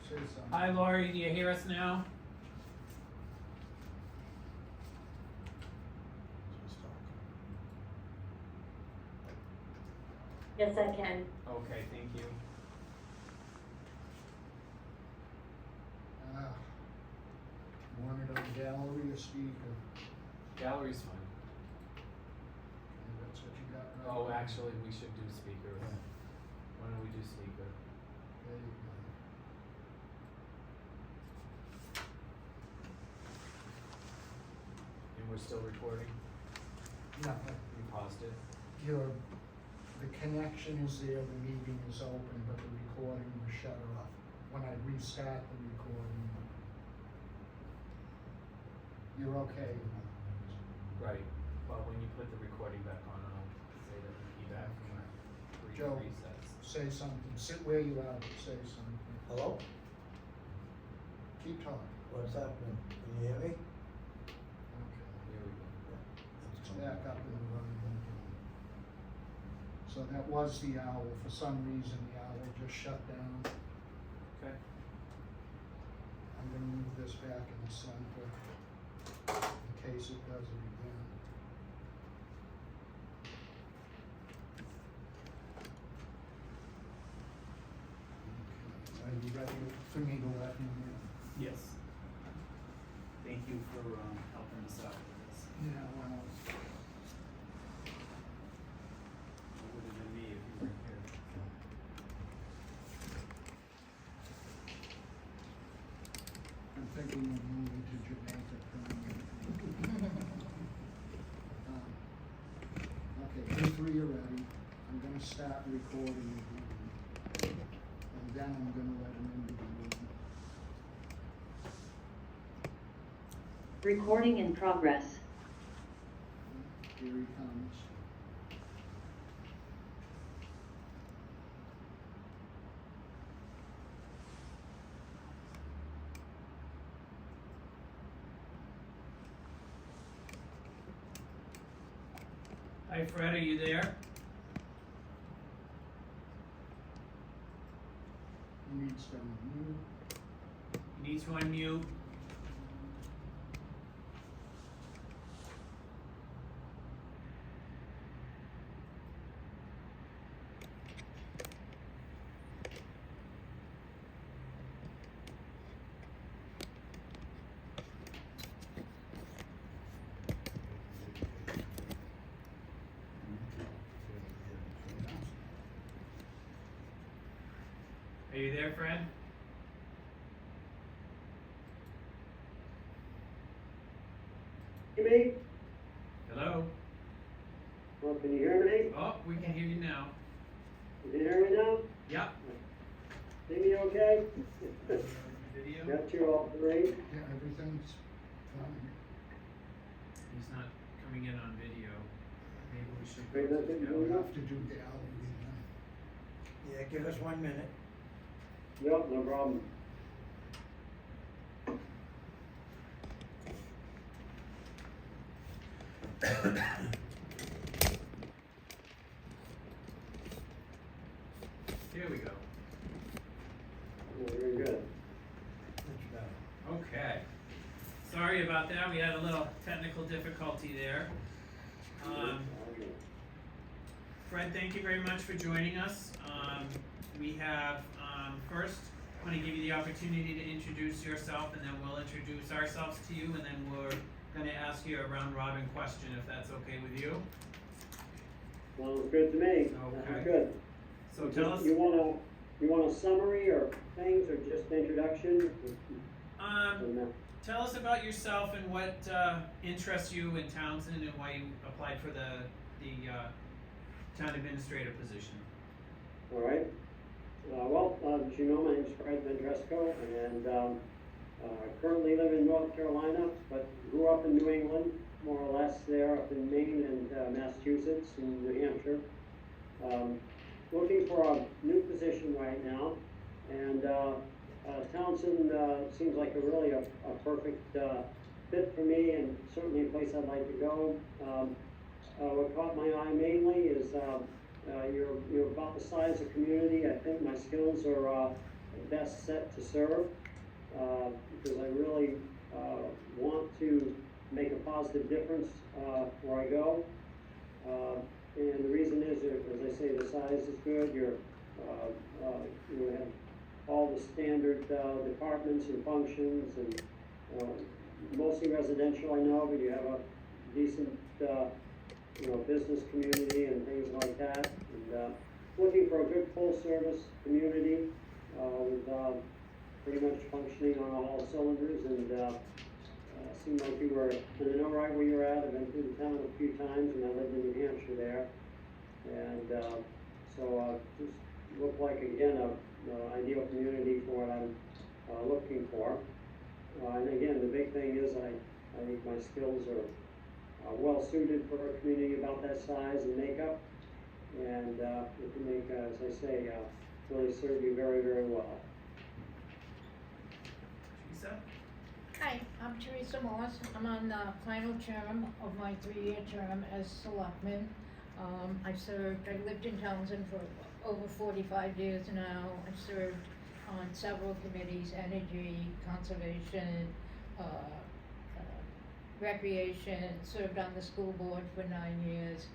Say something. Hi Lori, do you hear us now? Just talk. Yes, I can. Okay, thank you. Ah, want it on gallery or speaker? Gallery's fine. Okay, that's what you got right Oh, there. actually, we should do speaker. Yeah. Why don't we do speaker? There you go. And we're still recording? No, You paused it? the connection is there, the meeting is open, but the recording was shut off. When I restart the recording, you're okay. Right, but when you put the recording back on, I'll say that we be back from our brief Joe. recess. Say something, sit where you are, but say something. Hello? Keep talking. What's happening? Can you hear me? Okay. Here we go. It's back up and running. So that was the owl. For some reason, the owl just shut down. Okay. I'm gonna move this back in the center in case it does it again. Okay. Are you ready for me to let him in? Yes. Thank you for helping us out with this. Yeah, well, It would have been me if you weren't here. I'm thinking of moving to Jamaica permanently. Okay, you three are ready. I'm gonna start recording again. And then I'm gonna let him into the room. Recording in progress. Here he comes. Hi Fred, are you there? He needs to unmute. You need to unmute. Are you there, Fred? Hear me? Hello? Well, can you hear me? Oh, we can hear you now. You can hear me now? Yep. See me okay? Video? Got you all three? Yeah, everything's fine. He's not coming in on video. Maybe we should. Wait, that's it, We'll you have to do gallery then. Yeah, give us 1 minute. Yep, no problem. Here we go. Very good. Much better. Okay. Sorry about that. We had a little technical difficulty there. Fred, thank you very much for joining us. We have, first, I want to give you the opportunity to introduce yourself, and then we'll introduce ourselves to you, and then we're going to ask you a round robin question, if that's okay with you. Sounds good to me. Okay. Sounds good. So tell us, You want a summary or things or just introduction? tell us about yourself and what interests you in Townsend and why you applied for the town administrator position. All right. Well, as you know, my name's Fred Vendresco, and currently live in North Carolina, but grew up in New England, more or less there up in Maine and Massachusetts and New Hampshire. Looking for a new position right now, and Townsend seems like a perfect fit for me, and certainly a place I'd like to go. What caught my eye mainly is you're about the size of community. I think my skills are best set to serve because I really want to make a positive difference where I go. And the reason is, as I say, the size is good. You have all the standard departments and functions, and mostly residential, I know, but you have a decent business community and things like that. And looking for a good full-service community with pretty much functioning on all cylinders, and seemed like you were, and I know right where you're at, I've been through the town a few times, and I lived in New Hampshire there. And, just looked like, again, a ideal community for what I'm, looking for. And again, the big thing is I think my skills are well suited for a community about that size and makeup. And, it can make, as I say, really serve you very, very well. Teresa? Hi, I'm Teresa Moss. I'm on the final term of my 3-year term as selectman. I lived in Townsend for over 45 years now. I served on several committees, energy, conservation, recreation, served on the school board for 9 years.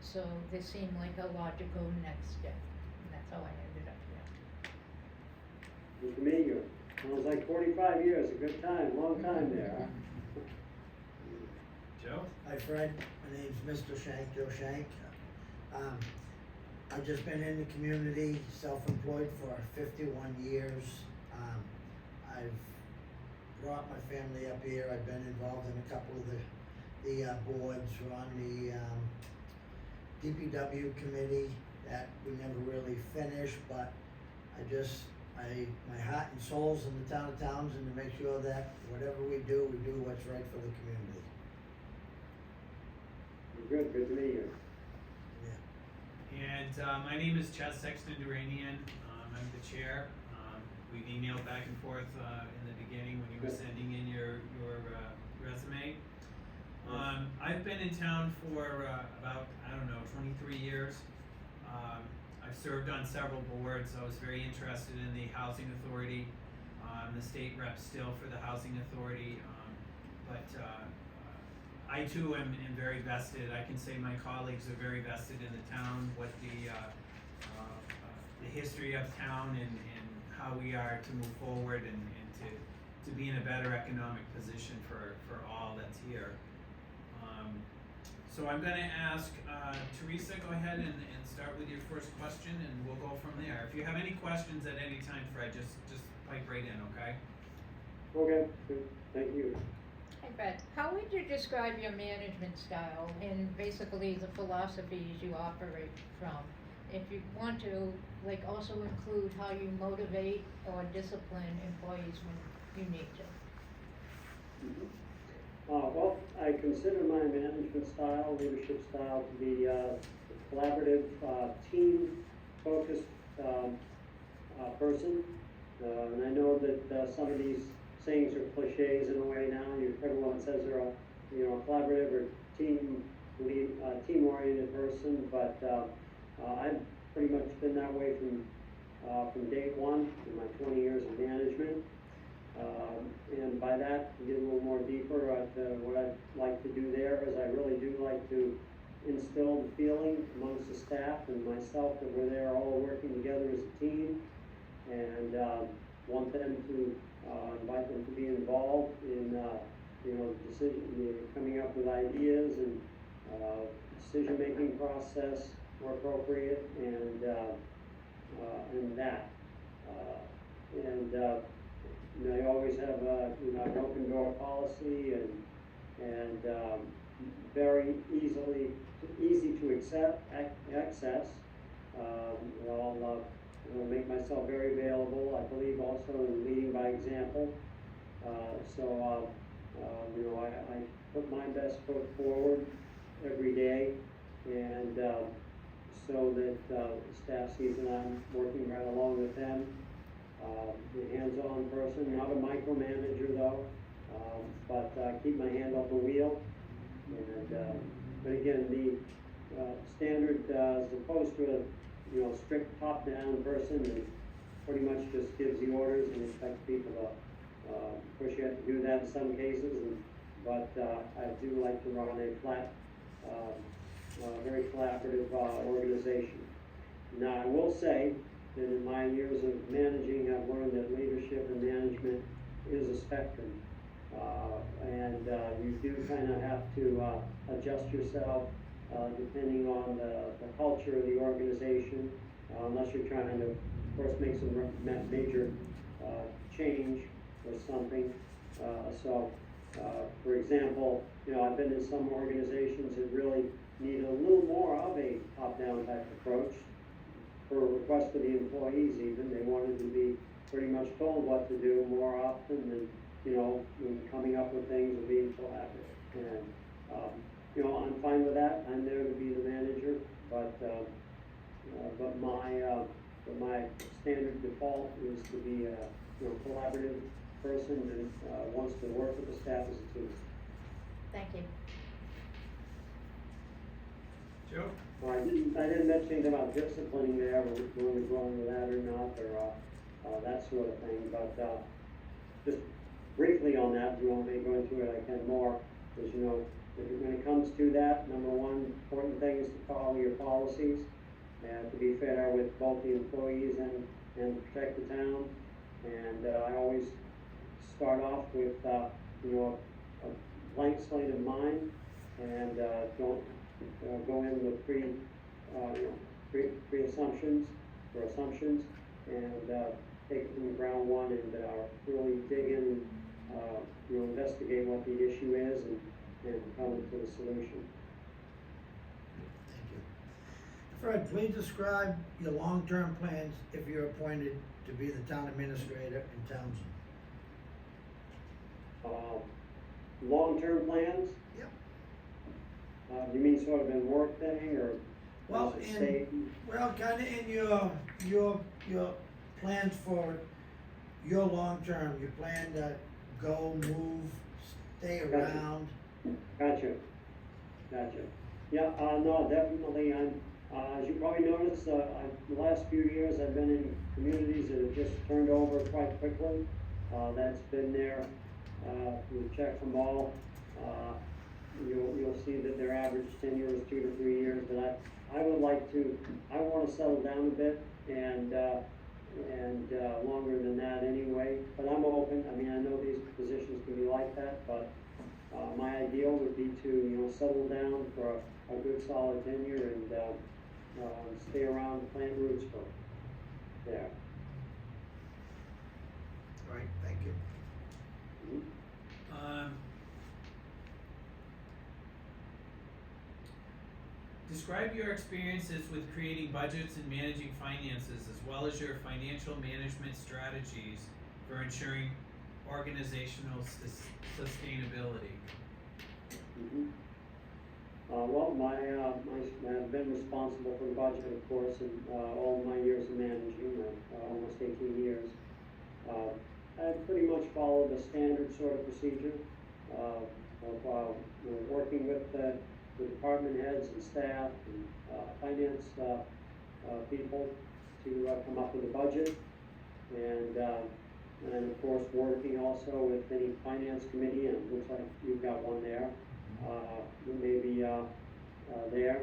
So this seemed like a logical next step, and that's how I ended up here. Good to meet you. Sounds like 45 years, a good time, long time there, huh? Joe? Hi Fred, my name's Mr. Shank, Joe Shank. I've just been in the community, self-employed for 51 years. I've brought my family up here. I've been involved in a couple of the boards. We're on the DPW committee that we never really finished, but my heart and soul's in the town of Townsend to make sure that whatever we do what's right for the community. Good to meet you. And my name is Chas Sexton Duranian. I'm the chair. We've emailed back and forth in the beginning when you were sending in your resume. I've been in town for about, 23 years. I've served on several boards. I was very interested in the Housing Authority. I'm the state rep still for the Housing Authority. I too am very vested. I can say my colleagues are very vested in the town, what the history of town and how we are to move forward and to be in a better economic position for all that's here. So I'm gonna ask Teresa, go ahead and start with your first question and we'll go from there. If you have any questions at any time, Fred, just pipe right in, okay? Okay, good, thank you. Hi Fred, how would you describe your management style and basically the philosophies you operate from? If you want to, also include how you motivate or discipline employees when you need to. Well, I consider my management style, leadership style to be a collaborative, team-focused person. And I know that some of these sayings are cliches in a way now. Everyone says they're a collaborative or team-oriented person, but I've pretty much been that way from day one in my 20 years of management. And by that, to get a little more deeper, what I'd like to do there is I really do like to instill the feeling amongst the staff and myself that we're there all working together as a team, and want them to invite them to be involved in coming up with ideas and decision-making process where appropriate, and that. You always have an open door policy and very easy to access. I'll make myself very available. I believe also in leading by example. I put my best foot forward every day, and so that the staff sees that I'm working right along with them. A hands-on person, not a micromanager though, but keep my hand on the wheel. And but again, the standard as opposed to a strict top-down person and pretty much just gives the orders and expects people to push you have to do that in some cases. But I do like to run a flat, very collaborative organization. Now I will say that in my years of managing, I've learned that leadership and management is a spectrum. And you do kind of have to adjust yourself depending on the culture of the organization, unless you're trying to, of course, make some major change or something. For example, I've been in some organizations that really need a little more of a top-down type approach. For a request of the employees even, they wanted to be pretty much told what to do more often than, when coming up with things and being collaborative. And, I'm fine with that. I'm there to be the manager, but my standard default is to be a, collaborative person and, wants to work with the staff as a team. Thank you. Joe? I didn't mention anything about disciplining there, or whether we're going with that or not, or that sort of thing, but, just briefly on that, if you want me to go into it, I can more, as you know, when it comes to that, number one important thing is to follow your policies, and to be fair with both the employees and protect the town, and, I always start off with, a blank slate in mind, and, don't go in with pre-assumptions or assumptions, and take it from ground one and really dig in, investigate what the issue is and come to the solution. Thank you. Fred, please describe your long-term plans if you're appointed to be the town administrator in Townsend. Long-term plans? Yep. You mean sort of in work thing, or? Well, as a state? kinda in your plans for your long term, you plan to go, move, stay Gotcha. around. Gotcha. Yeah, no, definitely, as you probably noticed, the last few years, I've been in communities that have just turned over quite quickly. That's been there, we check them all, you'll see that their average tenure is 2 to 3 years, but I wanna settle down a bit, and longer than that anyway, but I'm open. I mean, I know these positions can be like that, but, my ideal would be to, settle down for a good solid tenure and, stay around, plant roots for there. Right, thank you. Describe your experiences with creating budgets and managing finances, as well as your financial management strategies for ensuring organizational sustainability. Well, I've been responsible for the budget, of course, in all my years of managing, almost 18 years. I pretty much followed the standard sort of procedure of working with the department heads and staff and finance people to come up with a budget, and of course working also with any finance committee, and it looks like you've got one there. Maybe there.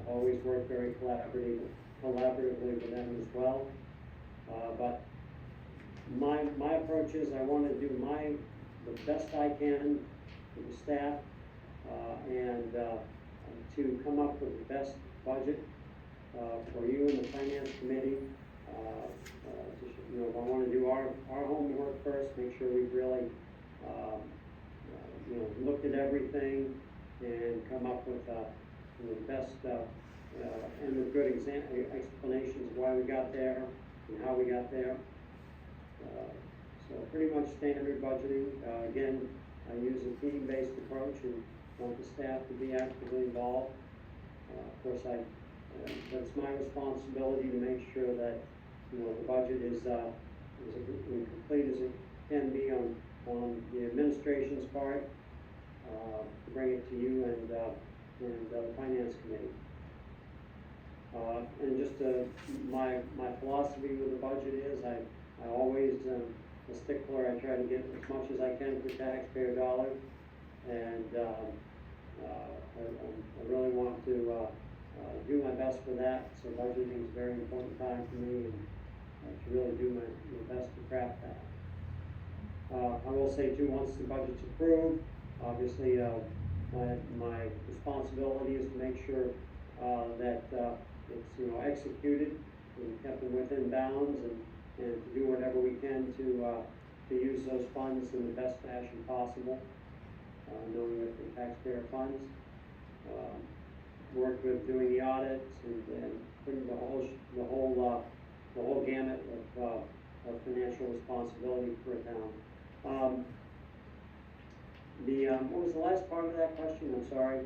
Always work very collaboratively with them as well. But my approach is I want to do the best I can with the staff, and to come up with the best budget for you and the finance committee. I want to do our homework first, make sure we've really looked at everything and come up with the best and with good explanations of why we got there and how we got there. So pretty much standard budgeting. Again, I use a team-based approach and want the staff to be actively involved. Of course, but it's my responsibility to make sure that the budget is complete as it can be on the administration's part, to bring it to you and the finance committee. And just my philosophy with the budget is I always a stickler. I try to get as much as I can for taxpayer dollars, and I really want to do my best for that. So budgeting is a very important time for me, and to really do my best to craft that. I will say too, once the budget's approved, obviously my responsibility is to make sure that it's executed and kept within bounds, and to do whatever we can to use those funds in the best fashion possible. knowing that the taxpayer funds. Worked with doing the audits and putting the whole gamut of financial responsibility for a town. What was the last part of that question? I'm sorry.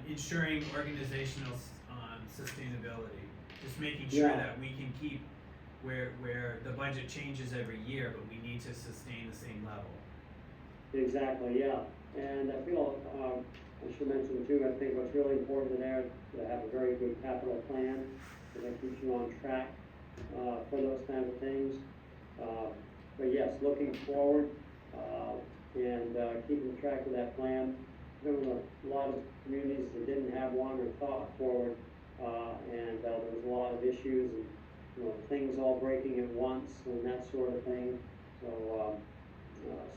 Ensuring organizational, sustainability, just making sure Yeah. that we can keep where the budget changes every year, but we need to sustain the same level. Exactly, yeah. And I feel, I should mention too, I think what's really important there to have a very good capital plan, because that keeps you on track, for those kind of things. But yes, looking forward, and keeping track of that plan. There were a lot of communities that didn't have one or thought forward, and there was a lot of issues and, you know, things all breaking at once and that sort of thing. So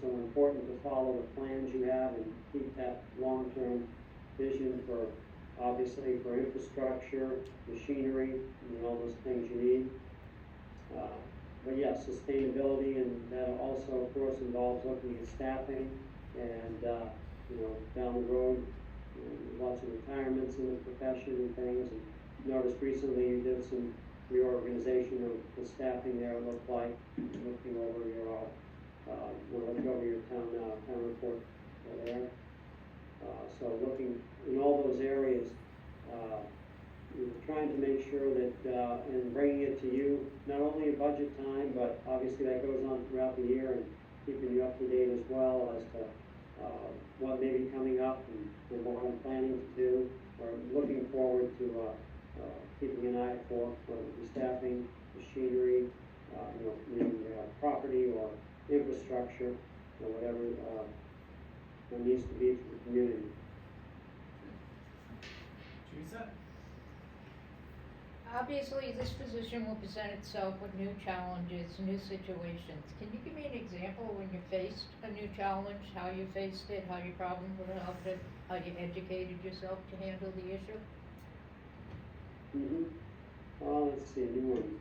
important to follow the plans you have and keep that long-term vision for, obviously, for infrastructure, machinery, and all those things you need. But yes, sustainability, and that also, of course, involves looking at staffing and, you know, down the road, you know, lots of retirements in the profession and things. And noticed recently you did some reorganization of the staffing there, it looked like, looking over your, town report there. So looking in all those areas, you know, trying to make sure that, and bringing it to you, not only at budget time, but obviously that goes on throughout the year, and keeping you up to date as well as to, what may be coming up and what I'm planning to do, or looking forward to, keeping an eye for, whether it be staffing, machinery, you know, maybe, property or infrastructure, or whatever, there needs to be for the community. Teresa? Obviously, this position will present itself with new challenges, new situations. Can you give me an example when you faced a new challenge, how you faced it, how you problem solved it, how you educated yourself to handle the issue? Let's see, new one.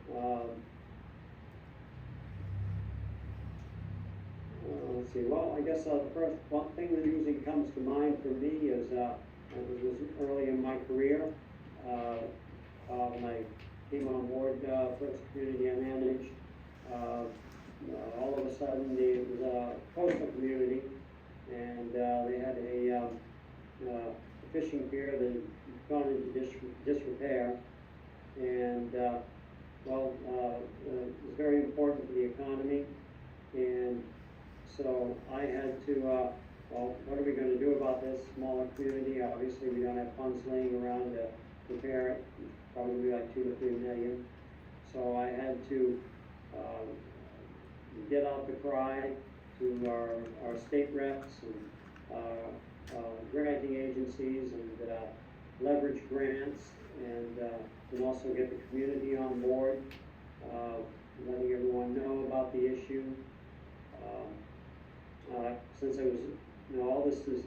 Let's see, well, I guess, the first one thing that usually comes to mind for me is, it was early in my career, when I came on board, first community I managed, all of a sudden it was a coastal community, and, they had a fishing pier that had gone into disrepair, and, it was very important for the economy, and so I had to, well, what are we gonna do about this smaller community? Obviously, we don't have funds laying around to repair it, probably like $2 to $3 million. So I had to, get out the cry to our state reps and, granting agencies and, leverage grants and also get the community on board, letting everyone know about the issue. Since I was, you know, all this is,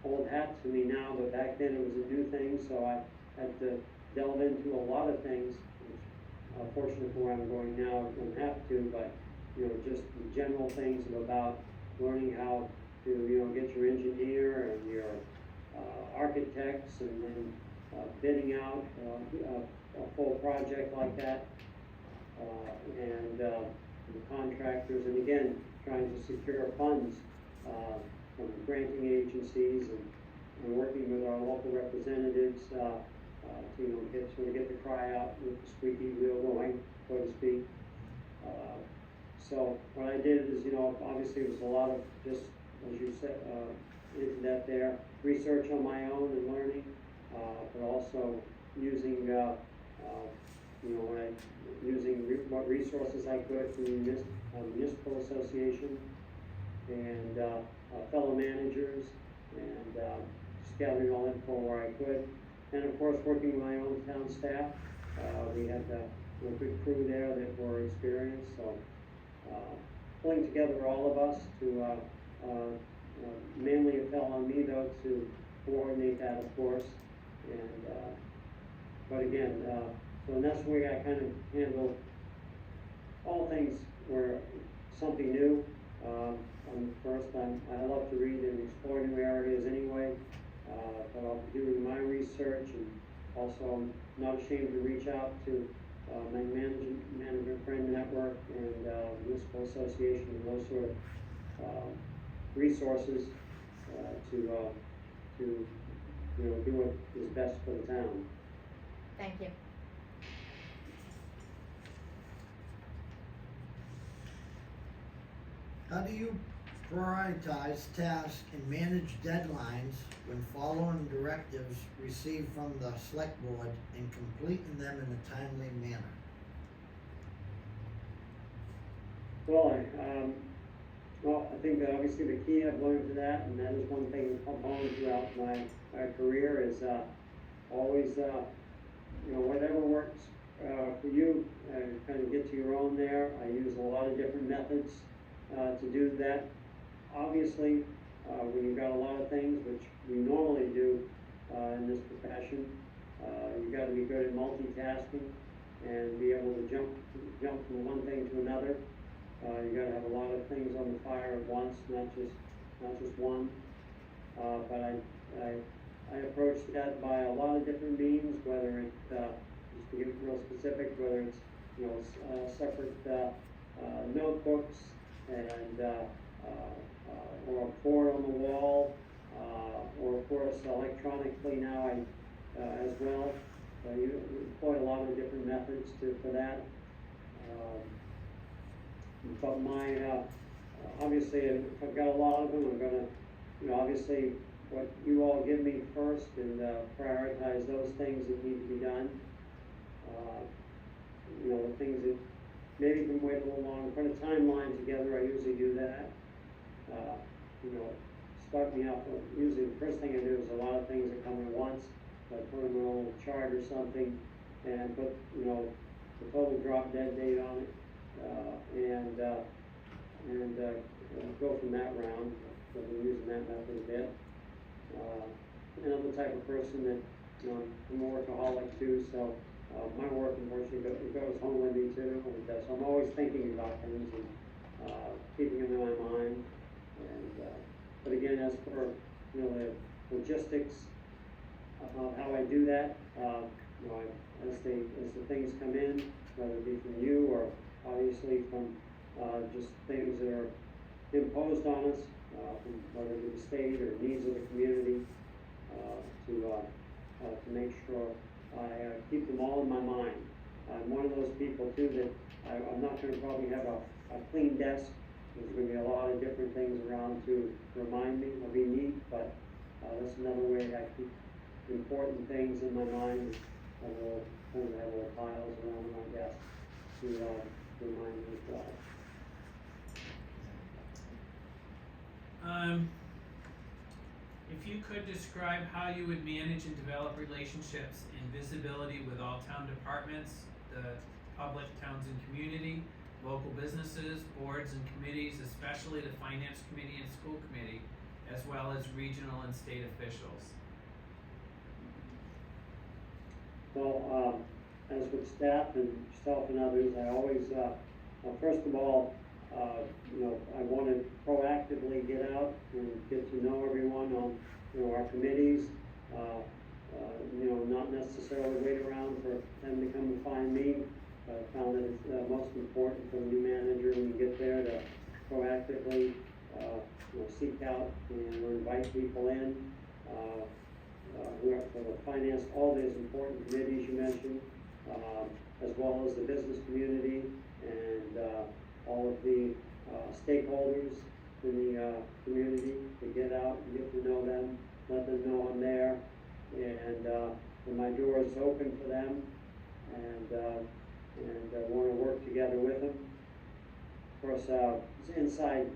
old hat to me now, but back then it was a new thing, so I had to delve into a lot of things, which, fortunately for where I'm going now, I don't have to, but, you know, just the general things about learning how to, you know, get your engineer and your, architects, and then, bidding out, a full project like that, and the contractors, and again, trying to secure funds, from granting agencies and working with our local representatives, to, you know, get the cry out with the squeaky wheel going, so to speak. So what I did is, you know, obviously it was a lot of just, as you said, into that there, research on my own and learning, but also using, you know, what resources I could from the municipal association and, fellow managers, and, just gathering all info where I could. And of course, working with my own town staff, we had a good crew there that were experienced, so, pulling together all of us to, mainly it fell on me though to coordinate that, of course, and, but again, so that's the way I kind of handle all things where something new, I love to read and explore new areas anyway, but I'll be doing my research, and also I'm not ashamed to reach out to my management friend network and municipal association and those sort of resources to do what is best for the town. Thank you. How do you prioritize tasks and manage deadlines when following directives received from the select board and completing them in a timely manner? Well, I think that obviously the key I've learned to that, and that is one thing I've honed throughout my career, is always, whatever works for you, kind of get to your own there. I use a lot of different methods to do that. Obviously, when you've got a lot of things, which we normally do in this profession, you got to be good at multitasking and be able to jump from one thing to another. You got to have a lot of things on the fire at once, not just one. But I approach that by a lot of different means, whether it's just to get real specific, whether it's separate notebooks and or a board on the wall, or of course electronically now as well. You employ a lot of different methods for that. But obviously, if I've got a lot of them, I'm gonna, obviously, what you all give me first, and prioritize those things that need to be done. The things that maybe can wait a little longer, put a timeline together, I usually do that. Start me up, usually the first thing I do is a lot of things that come at once, so I put them in a little chart or something, and put, the total drop dead date on it. And go from that round. So I've been using that method a bit. And I'm the type of person that, I'm a workaholic too, so my work unfortunately goes home with me too. And so I'm always thinking about things and keeping them in my mind. And but again, as for the logistics of how I do that, as the things come in, whether it be from you or obviously from just things that are imposed on us, from whether it be the state or needs of the community, to make sure I keep them all in my mind. I'm one of those people too that I'm not going to probably have a clean desk. There's going to be a lot of different things around to remind me. It'll be neat, but that's another way I keep important things in my mind. I will kind of have little piles around my desk to remind me as well. If you could describe how you would manage and develop relationships and visibility with all town departments, the public, Townsend community, local businesses, boards and committees, especially the finance committee and school committee, as well as regional and state officials. Well, as with staff and yourself and others, I always, first of all, I want to proactively get out and get to know everyone on, our committees. Not necessarily wait around for them to come and find me. I found that it's most important for the new manager when you get there to proactively, seek out and invite people in. For the finance, all these important committees you mentioned, as well as the business community and all of the stakeholders in the community, to get out and get to know them, let them know I'm there, and my door is open for them, and want to work together with them. Of course, inside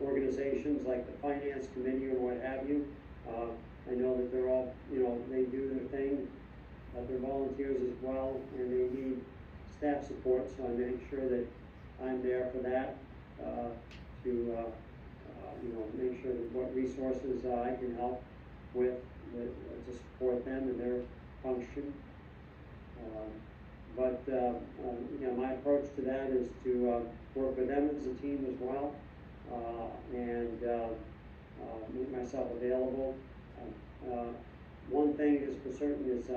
organizations like the finance committee or what have you, I know that they're all, they do their thing, but they're volunteers as well, and they need staff support, so I make sure that I'm there for that, to make sure that what resources I can help with to support them in their function. But, you know, my approach to that is to, work with them as a team as well, and, make myself available. One thing is for certain is,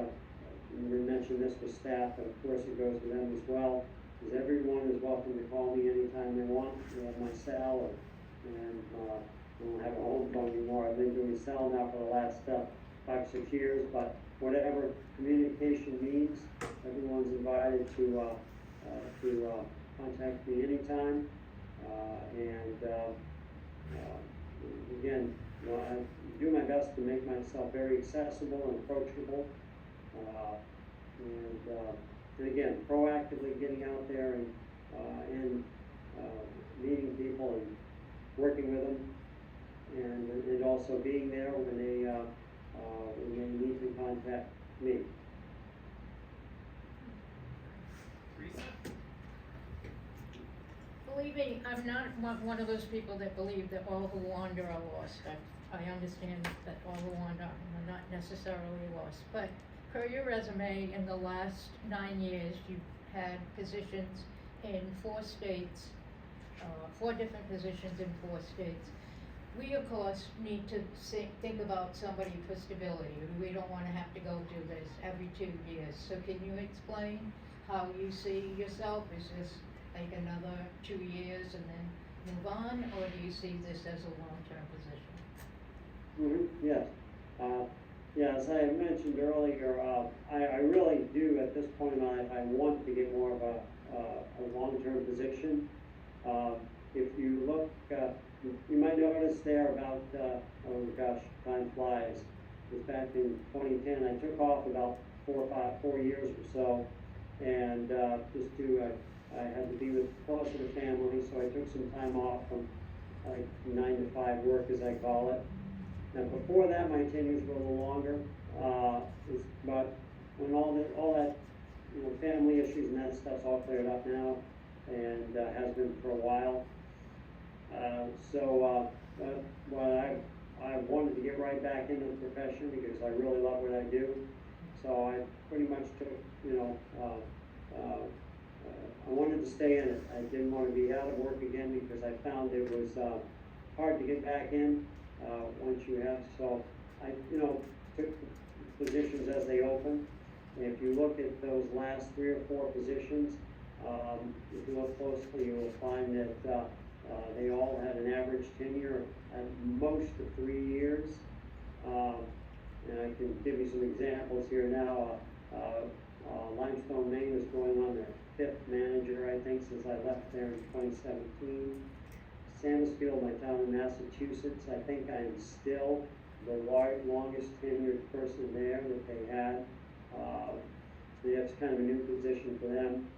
we mentioned this with staff, and of course it goes with them as well, is everyone is welcome to call me anytime they want. They have my cell, and I don't have a home phone anymore. I've been doing cell now for the last 5, 6 years, but whatever communication needs, everyone's invited to contact me anytime. Again, you know, I do my best to make myself very accessible and approachable. And again, proactively getting out there and meeting people and working with them, and also being there when they need to contact me. Teresa? Believe me, I'm not one of those people that believe that all who wander are lost. I understand that all who wander are not necessarily lost, but per your resume, in the last 9 years, you've had positions in 4 states, 4 different positions in 4 states. We, of course, need to think about somebody for stability. We don't wanna have to go do this every 2 years. So can you explain how you see yourself? Is this like another 2 years and then move on, or do you see this as a long-term position? Yes. Yeah, as I mentioned earlier, I really do, at this point in my life, I want to get more of a long-term position. If you look, you might notice there about, oh gosh, time flies. It was back in 2010, I took off about 4 years or so, and I had to be closer to family, so I took some time off from like 9 to 5 work, as I call it. Now, before that, my tenures were a little longer, but when all that, you know, family issues and that stuff's all cleared up now, and has been for a while. I wanted to get right back into the profession because I really love what I do. So I pretty much took, you know, I wanted to stay in it. I didn't want to be out of work again because I found it was hard to get back in once you have. So I, you know, took positions as they opened. And if you look at those last 3 or 4 positions, if you look closely, you will find that they all had an average tenure at most of 3 years. And I can give you some examples here now. Limestone, Maine is going on their 5th manager, I think, since I left there in 2017. Samasfield, my town in Massachusetts, I think I am still the longest tenured person there that they had. So that's kind of a new position for them.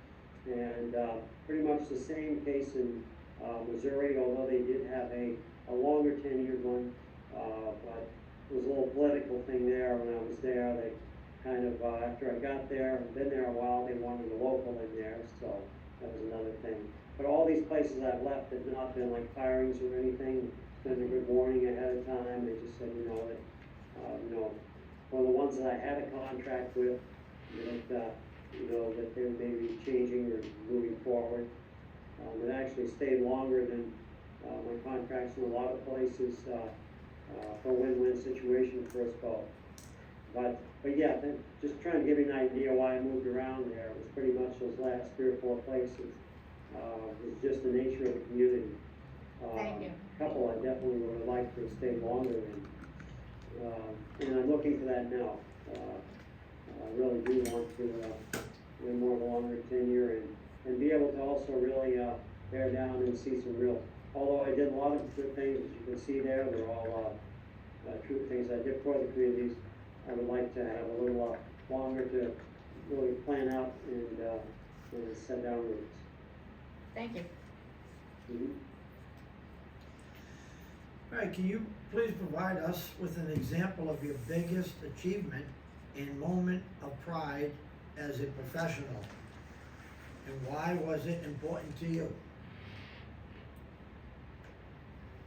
And pretty much the same case in Missouri, although they did have a longer tenured one, but there was a little political thing there when I was there. They kind of, after I got there, been there a while, they wanted a local in there, so that was another thing. But all these places I've left have not been like firings or anything. It's been a good warning ahead of time. They just said, you know, that, you know, one of the ones that I had a contract with, that, you know, that they may be changing or moving forward. It actually stayed longer than my contracts in a lot of places for a win-win situation for us both. But yeah, just trying to give you an idea why I moved around there. It was pretty much those last 3 or 4 places. It was just the nature of the community. Thank you. A couple I definitely would have liked to have stayed longer in. And I'm looking for that now. I really do want to win more of a longer tenure and be able to also really bear down and see some real, although I did a lot of good things, as you can see there, they're all true things I did for the communities. I would like to have a little longer to really plan out and set down roots. Thank you. Mm-hmm. All right, can you please provide us with an example of your biggest achievement and moment of pride as a professional? And why was it important to you?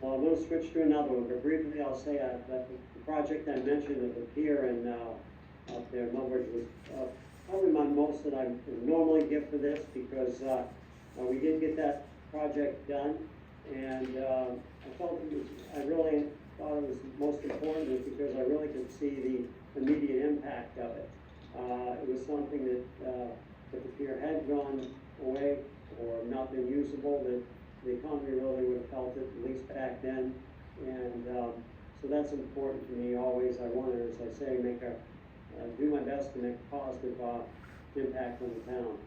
Well, I'm going to switch to another one, but briefly I'll say that the project I mentioned of the pier and up there in Mulbridge was probably my most that I would normally give for this, because, we did get that project done, and, I felt it was, I really thought it was most important is because I really could see the immediate impact of it. It was something that, if the pier had gone away or not been usable, that the economy really would have felt it, at least back then. And, so that's important to me always. I want to, as I say, do my best to make a positive, impact on the town.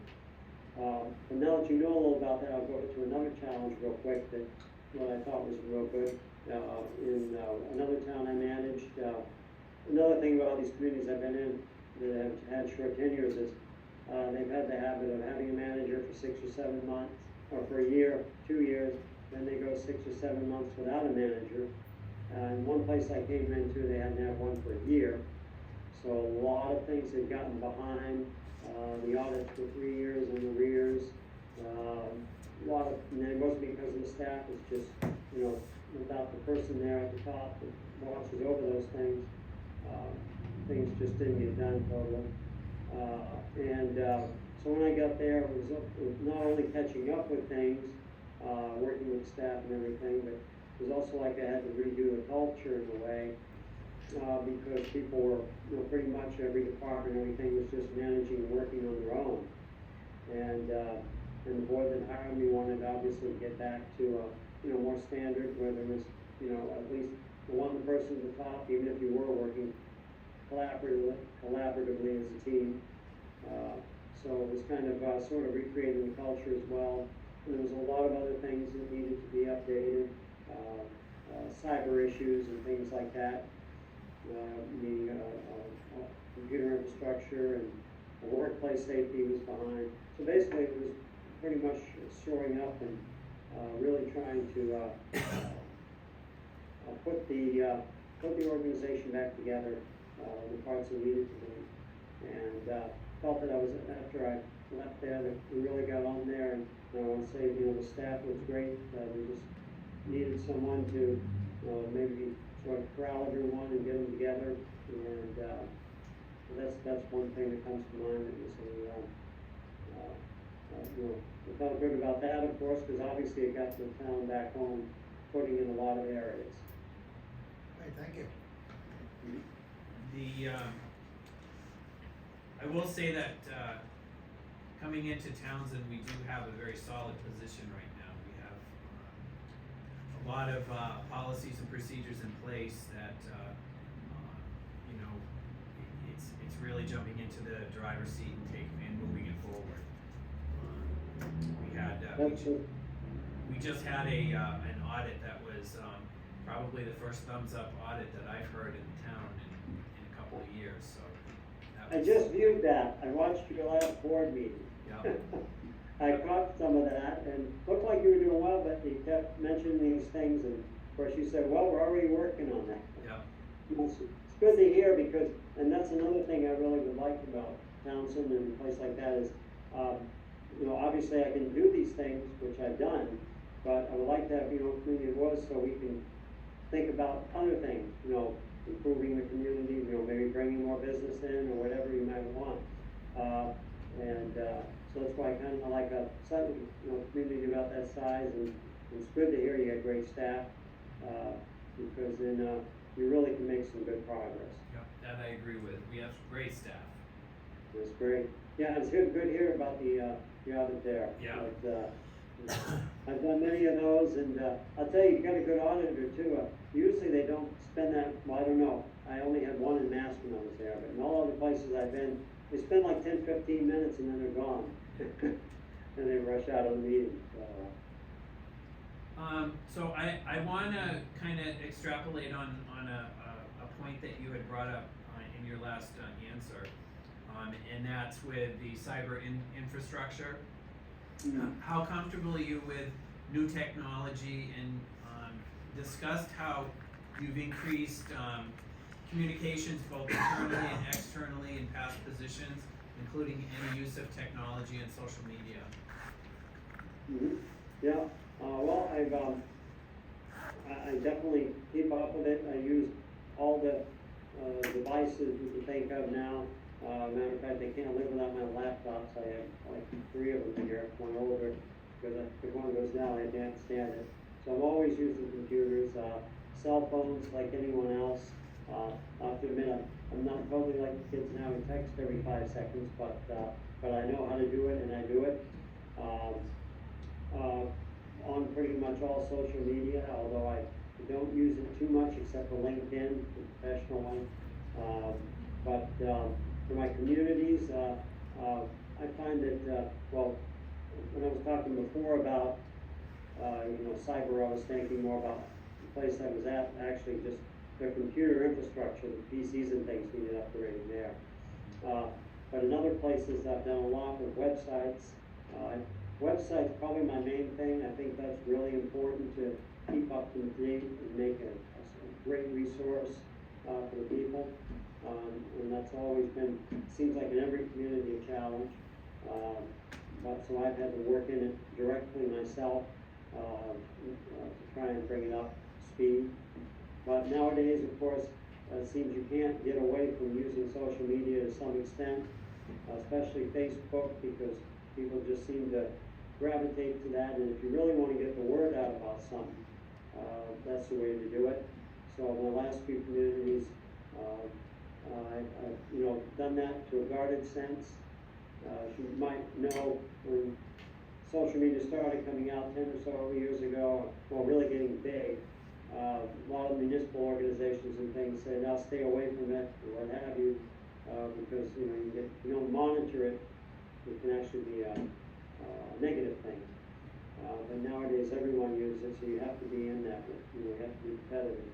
But now that you know a little about that, I'll go to another challenge real quick that, what I thought was real good. In another town I managed, another thing about these communities I've been in that have had short tenures is, they've had the habit of having a manager for 6 or 7 months, or for a year, 2 years, then they go 6 or 7 months without a manager. In one place I came into, they hadn't had one for a year, so a lot of things had gotten behind. The audits were 3 years in arrears. And it wasn't because of the staff, it's just, without the person there at the top that watches over those things, things just didn't get done totally. So when I got there, it was not only catching up with things, working with staff and everything, but it was also like I had to redo the culture in a way, because people were, pretty much every department, everything was just managing and working on their own. And the board that hired me wanted obviously to get back to, more standard, where there was, at least one person at the top, even if you were working collaboratively as a team. So it was kind of, sort of recreating the culture as well. And there was a lot of other things that needed to be updated, cyber issues and things like that. Computer infrastructure and workplace safety was behind. So basically it was pretty much shoring up and really trying to put the organization back together, the parts that needed to be. And felt that after I left there, that we really got on there, and I want to say, the staff was great. We just needed someone to maybe sort of corral everyone and get them together, and that's one thing that comes to mind. It was we felt good about that, of course, because obviously it got the town back home, putting in a lot of areas. Hey, thank you. I will say that, coming into Townsend, we do have a very solid position right now. We have, a lot of, policies and procedures in place that, it's really jumping into the driver's seat and moving it forward. We just had an audit that was, probably the first thumbs up audit that I've heard in town in a couple of years, so. I just viewed that. I watched your last board meeting. Yeah. I caught some of that, and looked like you were doing well, but you kept mentioning these things, and of course you said, well, we're already working on that. Yeah. It's good to hear, because, and that's another thing I really would like about Townsend and a place like that is, obviously I can do these things, which I've done, but I would like to have, community was so we can think about other things, improving the community, maybe bringing more business in or whatever you might want. So that's why I kind of like a slightly, community about that size, and it's good to hear you had great staff, because then, you really can make some good progress. Yep, that I agree with. We have great staff. That's great. Yeah, it's good to hear about the audit there. Yeah. But, I've done many of those, and, I'll tell you, you got a good auditor too. Usually they don't spend that, well, I don't know. I only had one in Mass when I was there, but in all other places I've been, they spend like 10, 15 minutes and then they're gone. And they rush out of the meeting, so. So I wanna kinda extrapolate on a point that you had brought up in your last answer, and that's with the cyber infrastructure. How comfortable are you with new technology, and discussed how you've increased communications both internally and externally in past positions, including any use of technology and social media? Mm-hmm. Yeah, well, I definitely keep up with it. I use all the devices you can think of now. Matter of fact, they can't live without my laptops. I have like 3 of them here, one older, because if one goes down, I can't stand it. So I'm always using computers, cell phones like anyone else. I have to admit, I'm not totally like the kids now who text every 5 seconds, but I know how to do it and I do it. On pretty much all social media, although I don't use it too much except for LinkedIn, the professional one. But for my communities, I find that, well, when I was talking before about, cyber, I was thinking more about the place I was at, actually just their computer infrastructure, the PCs and things needed upgrading there. But in other places, I've done a lot with websites. Website's probably my main thing. I think that's really important to keep up to date and make a great resource for the people. And that's always been, seems like in every community, a challenge. But so I've had to work in it directly myself to try and bring it up to speed. But nowadays, of course, it seems you can't get away from using social media to some extent, especially Facebook, because people just seem to gravitate to that. And if you really want to get the word out about something, that's the way to do it. So in the last few communities, I've done that to a guarded sense. You might know when social media started coming out 10 or so years ago, well, really getting big, a lot of municipal organizations and things said, now stay away from it, or what have you, because, you don't monitor it, it can actually be a negative thing. But nowadays, everyone uses it, so you have to be in that, you have to be competitive.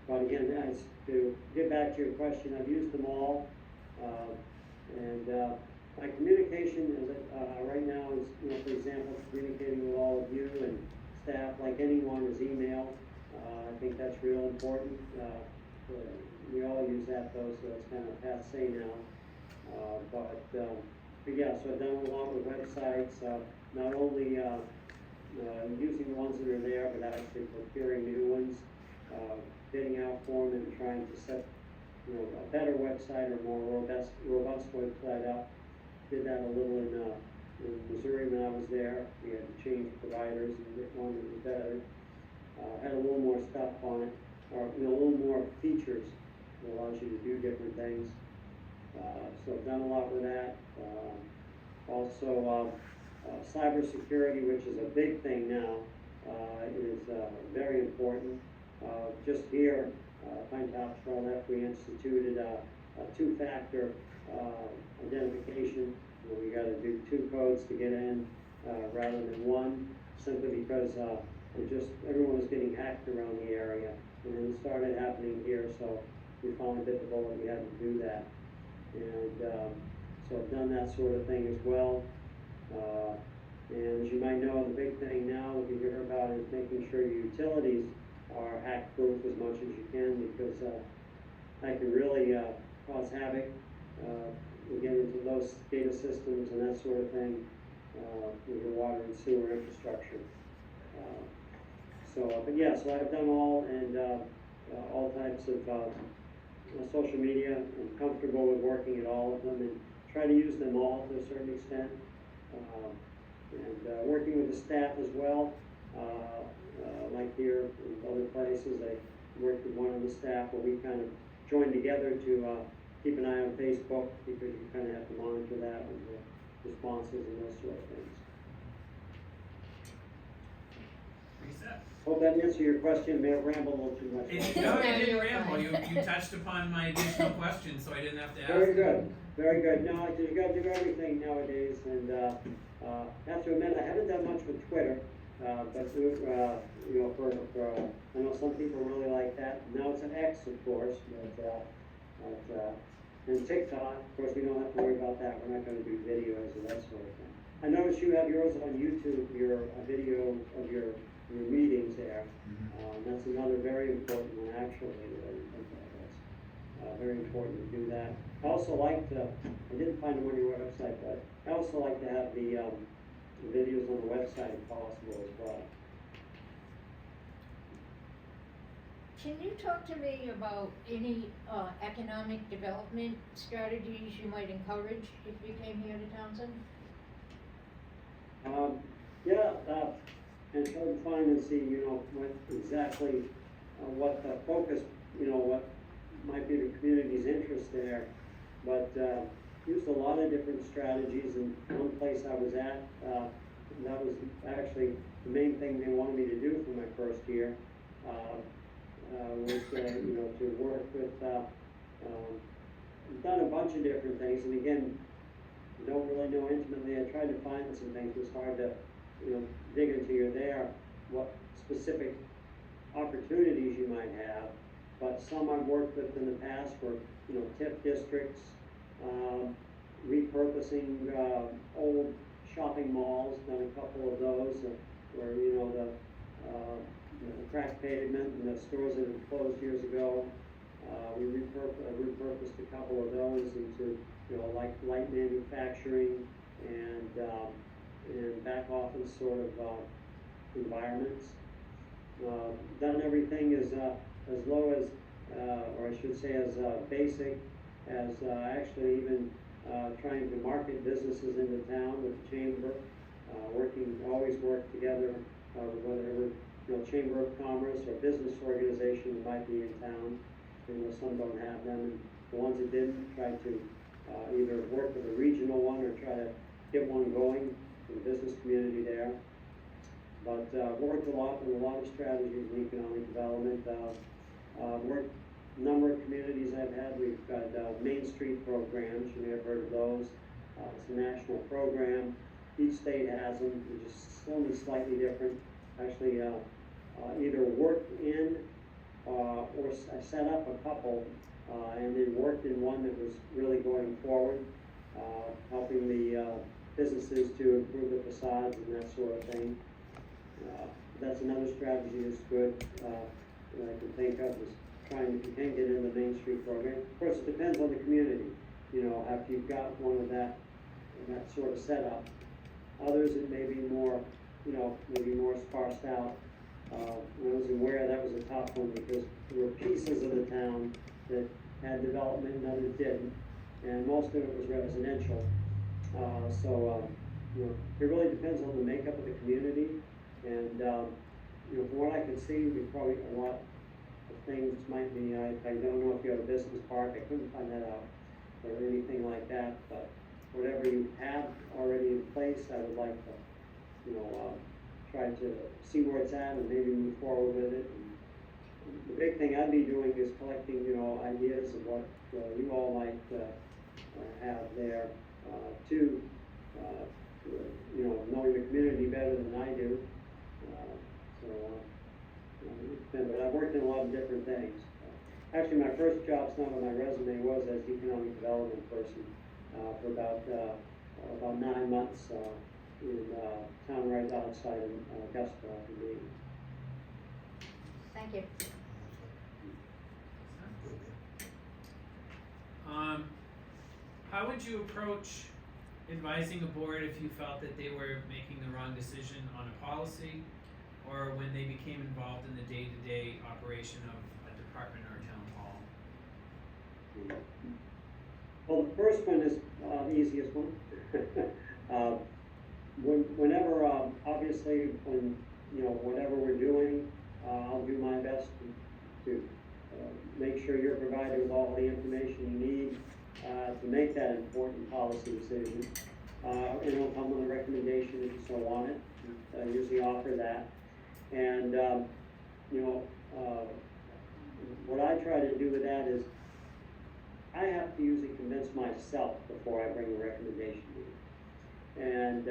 But again, to get back to your question, I've used them all, and my communication is right now is, for example, communicating with all of you and staff, like anyone, is email. I think that's real important. We all use that though, so it's kind of passé now. But yeah, so I've done a lot with websites, not only using the ones that are there, but actually procuring new ones, bidding out for them and trying to set a better website or more robust website up. Did that a little in Missouri when I was there. We had to change providers and get one that was better. Had a little more stuff on it, or a little more features that allows you to do different things. So I've done a lot with that. Also, cybersecurity, which is a big thing now, is very important. Just here, Pine Top Charlotte, we instituted a 2-factor identification, where we got to do 2 codes to get in rather than 1, simply because everyone was getting hacked around the area, and then it started happening here, so we finally bit the bullet, we had to do that. And so I've done that sort of thing as well. And as you might know, the big thing now that we hear about is making sure your utilities are hack-proof as much as you can, because that can really cause havoc. We get into those data systems and that sort of thing with your water and sewer infrastructure. But yeah, so I've done all types of social media. I'm comfortable with working at all of them and try to use them all to a certain extent. And working with the staff as well, like here in other places, I worked with one of the staff where we kind of joined together to keep an eye on Facebook, because you kind of have to monitor that with the responses and those sort of things. Reset. Hope that answered your question. May have rambled a little too much. No, you didn't ramble. You touched upon my additional question, so I didn't have to ask. Very good, very good. No, you got to do everything nowadays, and I have to admit, I haven't done much with Twitter, but I know some people really like that. Now it's an X, of course, and TikTok. Of course, we don't have to worry about that. We're not going to do videos and that sort of thing. I noticed you have yours on YouTube, your video of your meetings there. That's another very important one, actually. Very important to do that. I also like to, I didn't find them on your website, but I also like to have the videos on the website if possible as well. Can you talk to me about any economic development strategies you might encourage if you came here to Townsend? Yeah, and try to find and see, what exactly, what the focus, what might be the community's interest there. But, used a lot of different strategies, and one place I was at, that was actually the main thing they wanted me to do for my first year, was, to work with, done a bunch of different things, and again, don't really know intimately. I tried to find some things. It was hard to, dig until you're there, what specific opportunities you might have. But some I've worked with in the past were, TIF districts, repurposing, old shopping malls, done a couple of those, where, the cracked pavement and the stores that had closed years ago. We repurposed a couple of those into, like light manufacturing and back office sort of environments. Done everything as low as, or I should say as basic as actually even trying to market businesses into town with the chamber. Always work together with whatever, Chamber of Commerce or business organization that might be in town. Some don't have them, and the ones that didn't, try to either work with a regional one or try to get one going in the business community there. But worked a lot with a lot of strategies in economic development. Worked a number of communities I've had. We've got Main Street programs. You may have heard of those. It's a national program. Each state has them. They're just only slightly different. Actually, either worked in or I set up a couple and then worked in one that was really going forward, helping the businesses to improve the facades and that sort of thing. That's another strategy that's good that I can think of, is trying, if you can get in the Main Street program. Of course, it depends on the community, after you've got one of that sort of setup. Others, it may be more, maybe more sparsed out. When I was in Ware, that was a tough one because there were pieces of the town that had development and others didn't, and most of it was residential. It really depends on the makeup of the community, and from what I can see, there's probably a lot of things might be. I don't know if you have a business park. I couldn't find that out or anything like that. But whatever you have already in place, I would like to, try to see where it's at and maybe move forward with it. And the big thing I'd be doing is collecting, ideas of what you all might have there knowing the community better than I do. But I've worked in a lot of different things. Actually, my first job, it's not on my resume, was as economic development person for about 9 months in a town right outside of Augusta, in Maine. Thank you. How would you approach advising a board if you felt that they were making the wrong decision on a policy, or when they became involved in the day-to-day operation of a department or a town hall? Well, the first one is the easiest one. Whenever, obviously, when, whatever we're doing, I'll do my best to make sure you're provided with all the information you need to make that important policy decision. It'll come with a recommendation if you so want it. I usually offer that. And, what I try to do with that is I have to usually convince myself before I bring a recommendation to you. And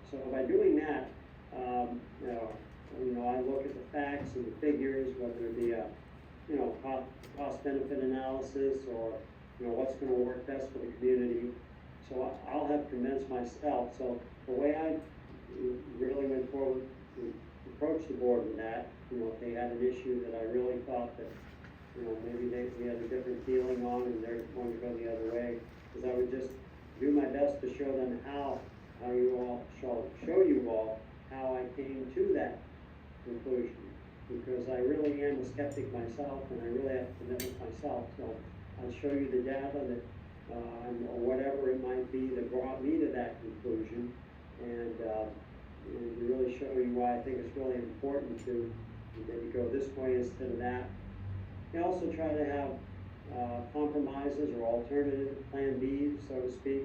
so by doing that, I look at the facts and the figures, whether it be a, cost-benefit analysis or, what's going to work best for the community. So I'll have convinced myself. So the way I really went forward to approach the board with that, if they had an issue that I really thought that, maybe we had a different feeling on and they're going to go the other way, is I would just do my best to show them how you all, show you all how I came to that conclusion. because I really am a skeptic myself, and I really have to commit with myself, so I'll show you the data that, or whatever it might be that brought me to that conclusion, and really show you why I think it's really important to maybe go this way instead of that. You also try to have compromises or alternative plan B, so to speak,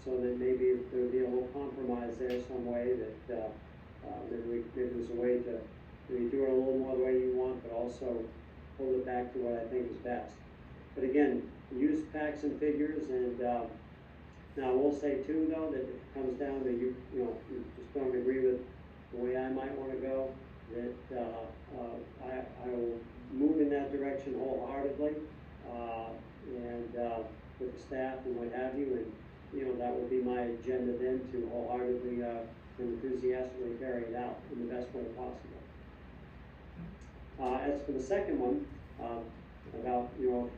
so that maybe if there would be a little compromise there some way that maybe there's a way to maybe do it a little more the way you want, but also hold it back to what I think is best. But again, use facts and figures, and now I will say too though that if it comes down to you just don't agree with the way I might want to go, that I will move in that direction wholeheartedly, and with the staff and what have you, and that will be my agenda then to wholeheartedly and enthusiastically carry it out in the best way possible. As for the second one, about if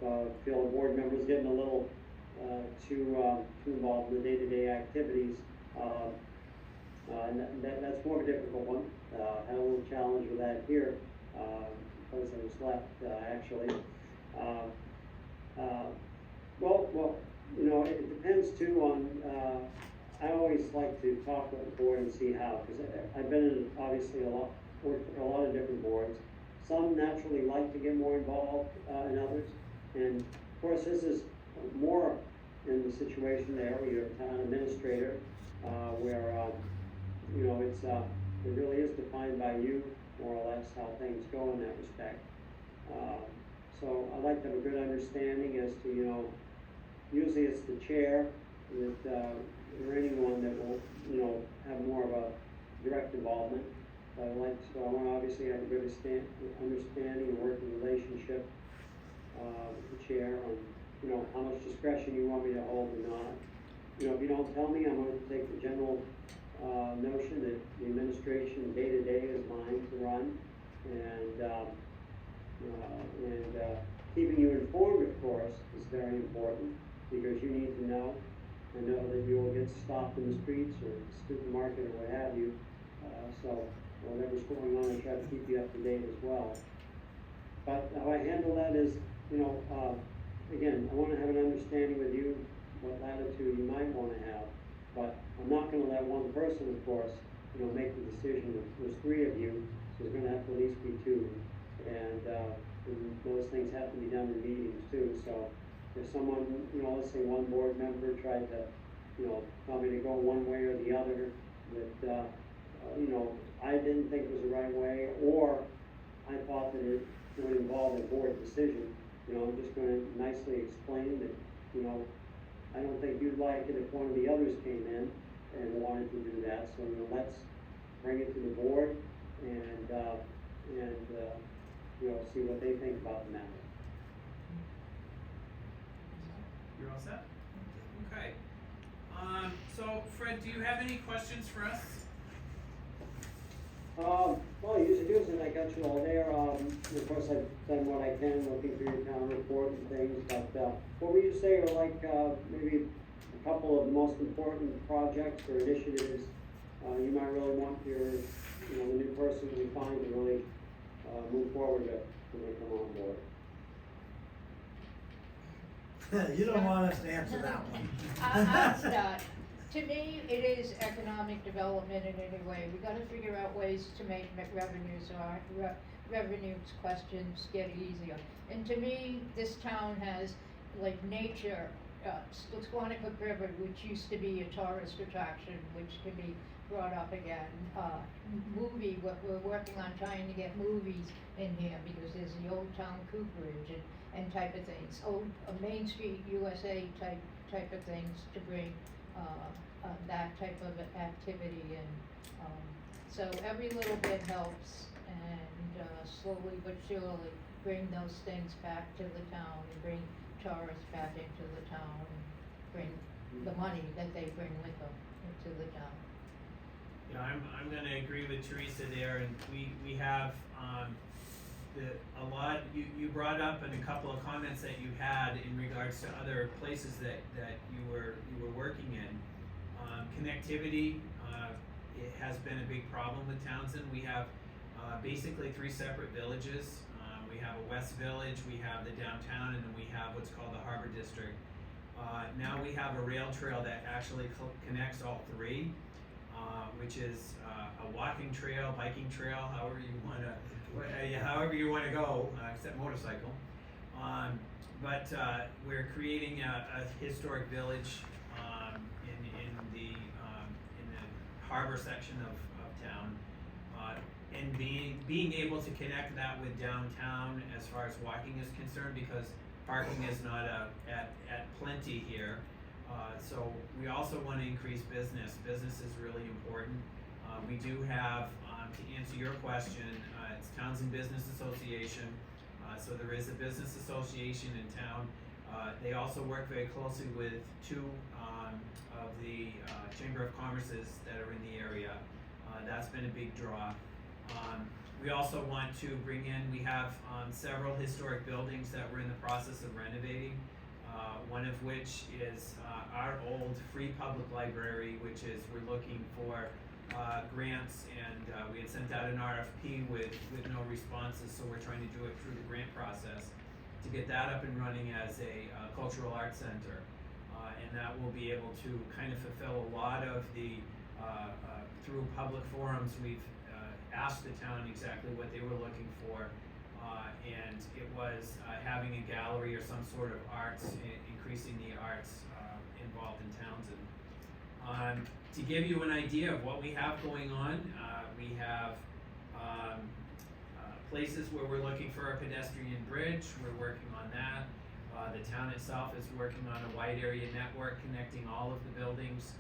feel a board member is getting a little too involved in the day-to-day activities, and that's more of a difficult one. Had a little challenge with that here, because I was left actually. Well, it depends too on. I always like to talk with the board and see how, because I've been in obviously worked for a lot of different boards. Some naturally like to get more involved in others, and of course this is more in the situation there where you're a town administrator, where it really is defined by you more or less how things go in that respect. So I like to have a good understanding as to usually it's the chair that or anyone that will have more of a direct involvement. So I want to obviously have a good understanding and working relationship with the chair on how much discretion you want me to hold or not. If you don't tell me, I'm going to take the general notion that the administration day to day is mine to run, and keeping you informed, of course, is very important, because you need to know. I know that you will get stopped in the streets or supermarket or what have you. So whatever's going on, I try to keep you up to date as well. But how I handle that is, again, I want to have an understanding with you what latitude you might want to have. But I'm not going to let one person, of course, make the decision. There's three of you, so there's going to have to at least be two. And those things have to be done in meetings too. So if someone, let's say one board member tried to, tell me to go one way or the other, that, I didn't think was the right way, or I thought that it would involve a board decision, I'm just going to nicely explain that, I don't think you'd like it if one of the others came in and wanted to do that. So, let's bring it to the board and see what they think about the matter. You're all set? Okay. So Fred, do you have any questions for us? Well, usually do, and I got you all there. Of course, I've done what I can, looking through your town report and things, but what would you say are like maybe a couple of the most important projects or initiatives you might really want your, the new person we find to really move forward with when they come on board? You don't want us to answer that one. I'll start. To me, it is economic development in any way. We gotta figure out ways to make revenues questions get easier. And to me, this town has, like, nature, Squanicook River, which used to be a tourist attraction, which can be brought up again. Movie, we're working on trying to get movies in here, because there's the Old Town Cooperage and type of things. Main Street USA type of things to bring, that type of activity in. So every little bit helps, and slowly but surely bring those things back to the town, and bring tourists back into the town, and bring the money that they bring with them into the town. Yeah, I'm gonna agree with Teresa there, and we have a lot you brought up, and a couple of comments that you had in regards to other places that you were working in. Connectivity, it has been a big problem with Townsend. We have basically 3 separate villages. We have a West Village, we have the downtown, and then we have what's called the Harbor District. Now we have a rail trail that actually connects all 3, which is a walking trail, biking trail, however you wanna go, except motorcycle. But we're creating a historic village in the harbor section of town. And being able to connect that with downtown as far as walking is concerned, because parking is not at plenty here. So we also want to increase business. Business is really important. We do have, to answer your question, it's Townsend Business Association. So there is a business association in town. They also work very closely with 2 of the Chamber of Commerces that are in the area. That's been a big draw. We also want to bring in, we have several historic buildings that we're in the process of renovating. One of which is our old free public library, which is, we're looking for grants, and we had sent out an RFP with no responses, so we're trying to do it through the grant process to get that up and running as a cultural arts center. And that will be able to kind of fulfill a lot of the, through public forums, we've asked the town exactly what they were looking for, and it was having a gallery or some sort of arts, increasing the arts involved in Townsend. To give you an idea of what we have going on, we have places where we're looking for a pedestrian bridge. We're working on that. The town itself is working on a wide area network connecting all of the buildings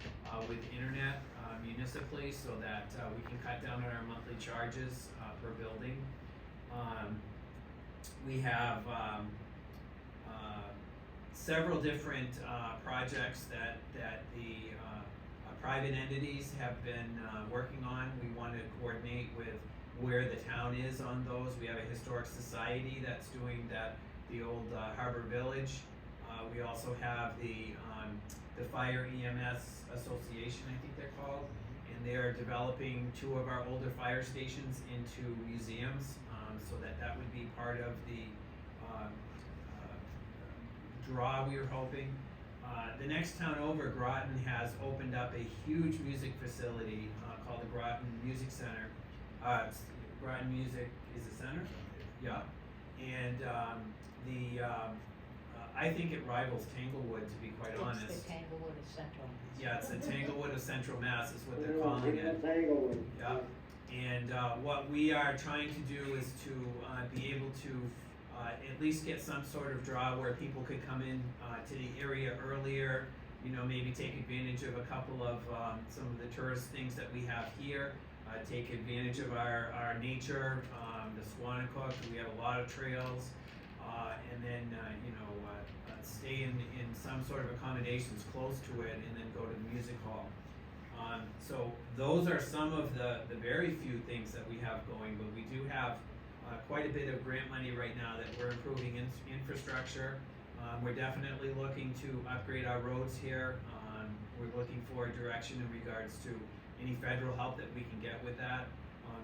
with internet municipally, so that we can cut down on our monthly charges per building. We have several different projects that the private entities have been working on. We want to coordinate with where the town is on those. We have a historic society that's doing that, the old Harbor Village. We also have the Fire EMS Association, I think they're called, and they're developing 2 of our older fire stations into museums, so that would be part of the draw we were hoping. The next town over, Groton, has opened up a huge music facility called the Groton Music Center. Groton Music is a center? Yeah. And I think it rivals Tanglewood, to be quite honest. It's the Tanglewood of Central. Yeah, it's the Tanglewood of Central Mass is what they're calling it. Tanglewood. Yeah. And what we are trying to do is to be able to at least get some sort of draw where people could come in to the area earlier, maybe take advantage of a couple of some of the tourist things that we have here, take advantage of our nature, the Squanicook. We have a lot of trails, and then stay in some sort of accommodations close to it, and then go to the music hall. So those are some of the very few things that we have going, but we do have quite a bit of grant money right now that we're improving infrastructure. We're definitely looking to upgrade our roads here. We're looking for direction in regards to any federal help that we can get with that.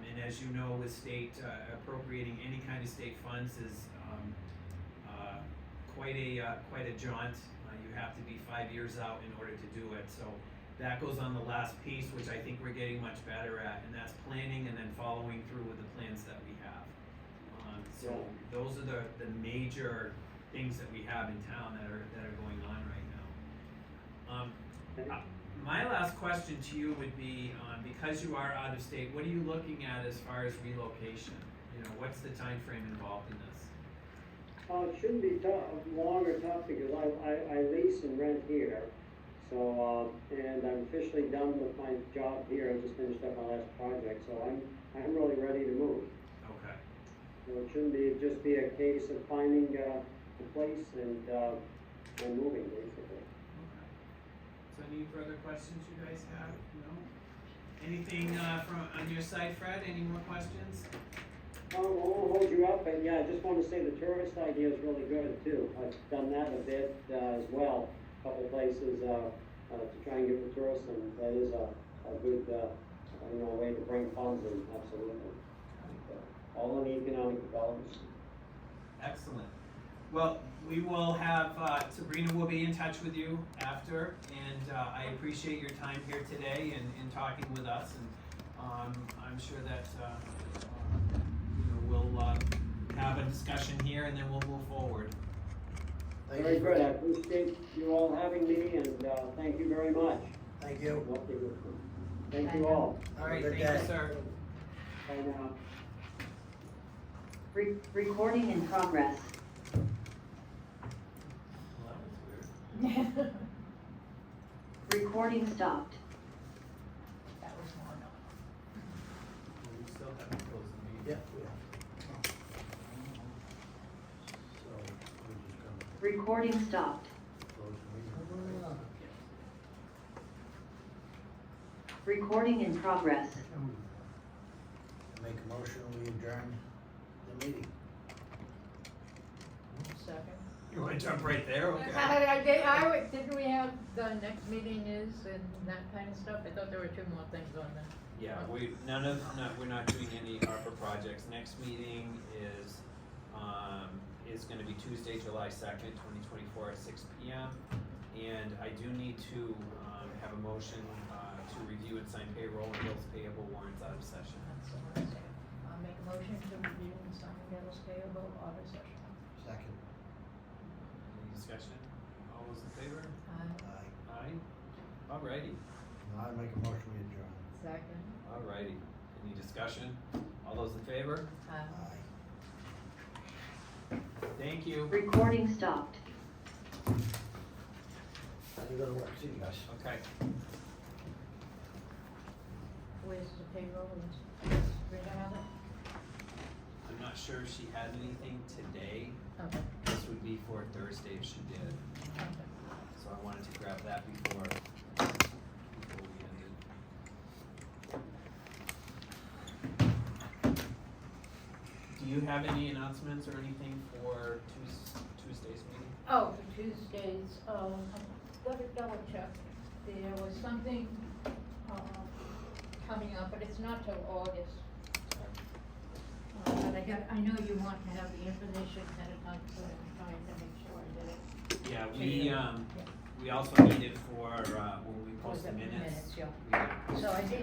And as you know, with state appropriating any kind of state funds is quite a jaunt. You have to be 5 years out in order to do it. So that goes on the last piece, which I think we're getting much better at, and that's planning and then following through with the plans that we have. So those are the major things that we have in town that are going on right now. My last question to you would be, because you are out of state, what are you looking at as far as relocation? What's the time frame involved in this? It shouldn't be long or tough, because I lease and rent here. So, and I'm officially done with my job here. I just finished up my last project, so I'm really ready to move. Okay. So it shouldn't just be a case of finding a place and moving, basically. Okay. So any further questions you guys have? No? Anything on your side, Fred? Any more questions? I won't hold you up, but yeah, I just want to say the tourist idea is really good too. I've done that a bit as well, a couple places to try and get the tourists, and that is a good way to bring funds in, absolutely. all on the economic development. Excellent. Well, we will have, Sabrina will be in touch with you after, and I appreciate your time here today and talking with us, and I'm sure that, we'll have a discussion here and then we'll move forward. Thank Very you. good, I appreciate you all having me, and, thank you very much. Thank you. Thank you all. All right, Have a thank good you, day. sir. Bye now. Recording in progress. Well, that was weird. Recording stopped. That was more not. We still have to close the meeting. Yeah, yeah. So, we're just gonna Recording stopped. close the meeting. Recording in progress. Make a motion, we adjourn the meeting. Second. You wanna jump right there? Okay. Didn't we have the next meeting is and that kind of stuff? I thought there were two more things on there. Yeah, we're not doing any ARPA projects. Next meeting is gonna be Tuesday, July 2nd, 2024 at 6 p.m. And I do need to, have a motion, to review and sign payroll and bills payable warrants out of session. That's what I said. I'll make a motion to review and sign bills payable out of session. Second. Any discussion? All those in favor? Aye. Aye? Alrighty, Now I make a motion, we adjourn. Second. alrighty. Any discussion? All those in favor? Aye. Thank you. Recording stopped. You gotta work, see you guys. Okay. Where's the payroll? Rita have it? I'm not sure if she had anything today. Okay. This would be for Thursday if she did. Okay. So I wanted to grab that before we ended. Do you have any announcements or anything for Tuesday's meeting? Oh, for Tuesdays, I've got to double check. There was something, coming up, but it's not till August. But I know you want to have the information ahead of time, so I'm trying to make sure I did it. Yeah, we also needed for, when we post the minutes. Yeah. We- So I did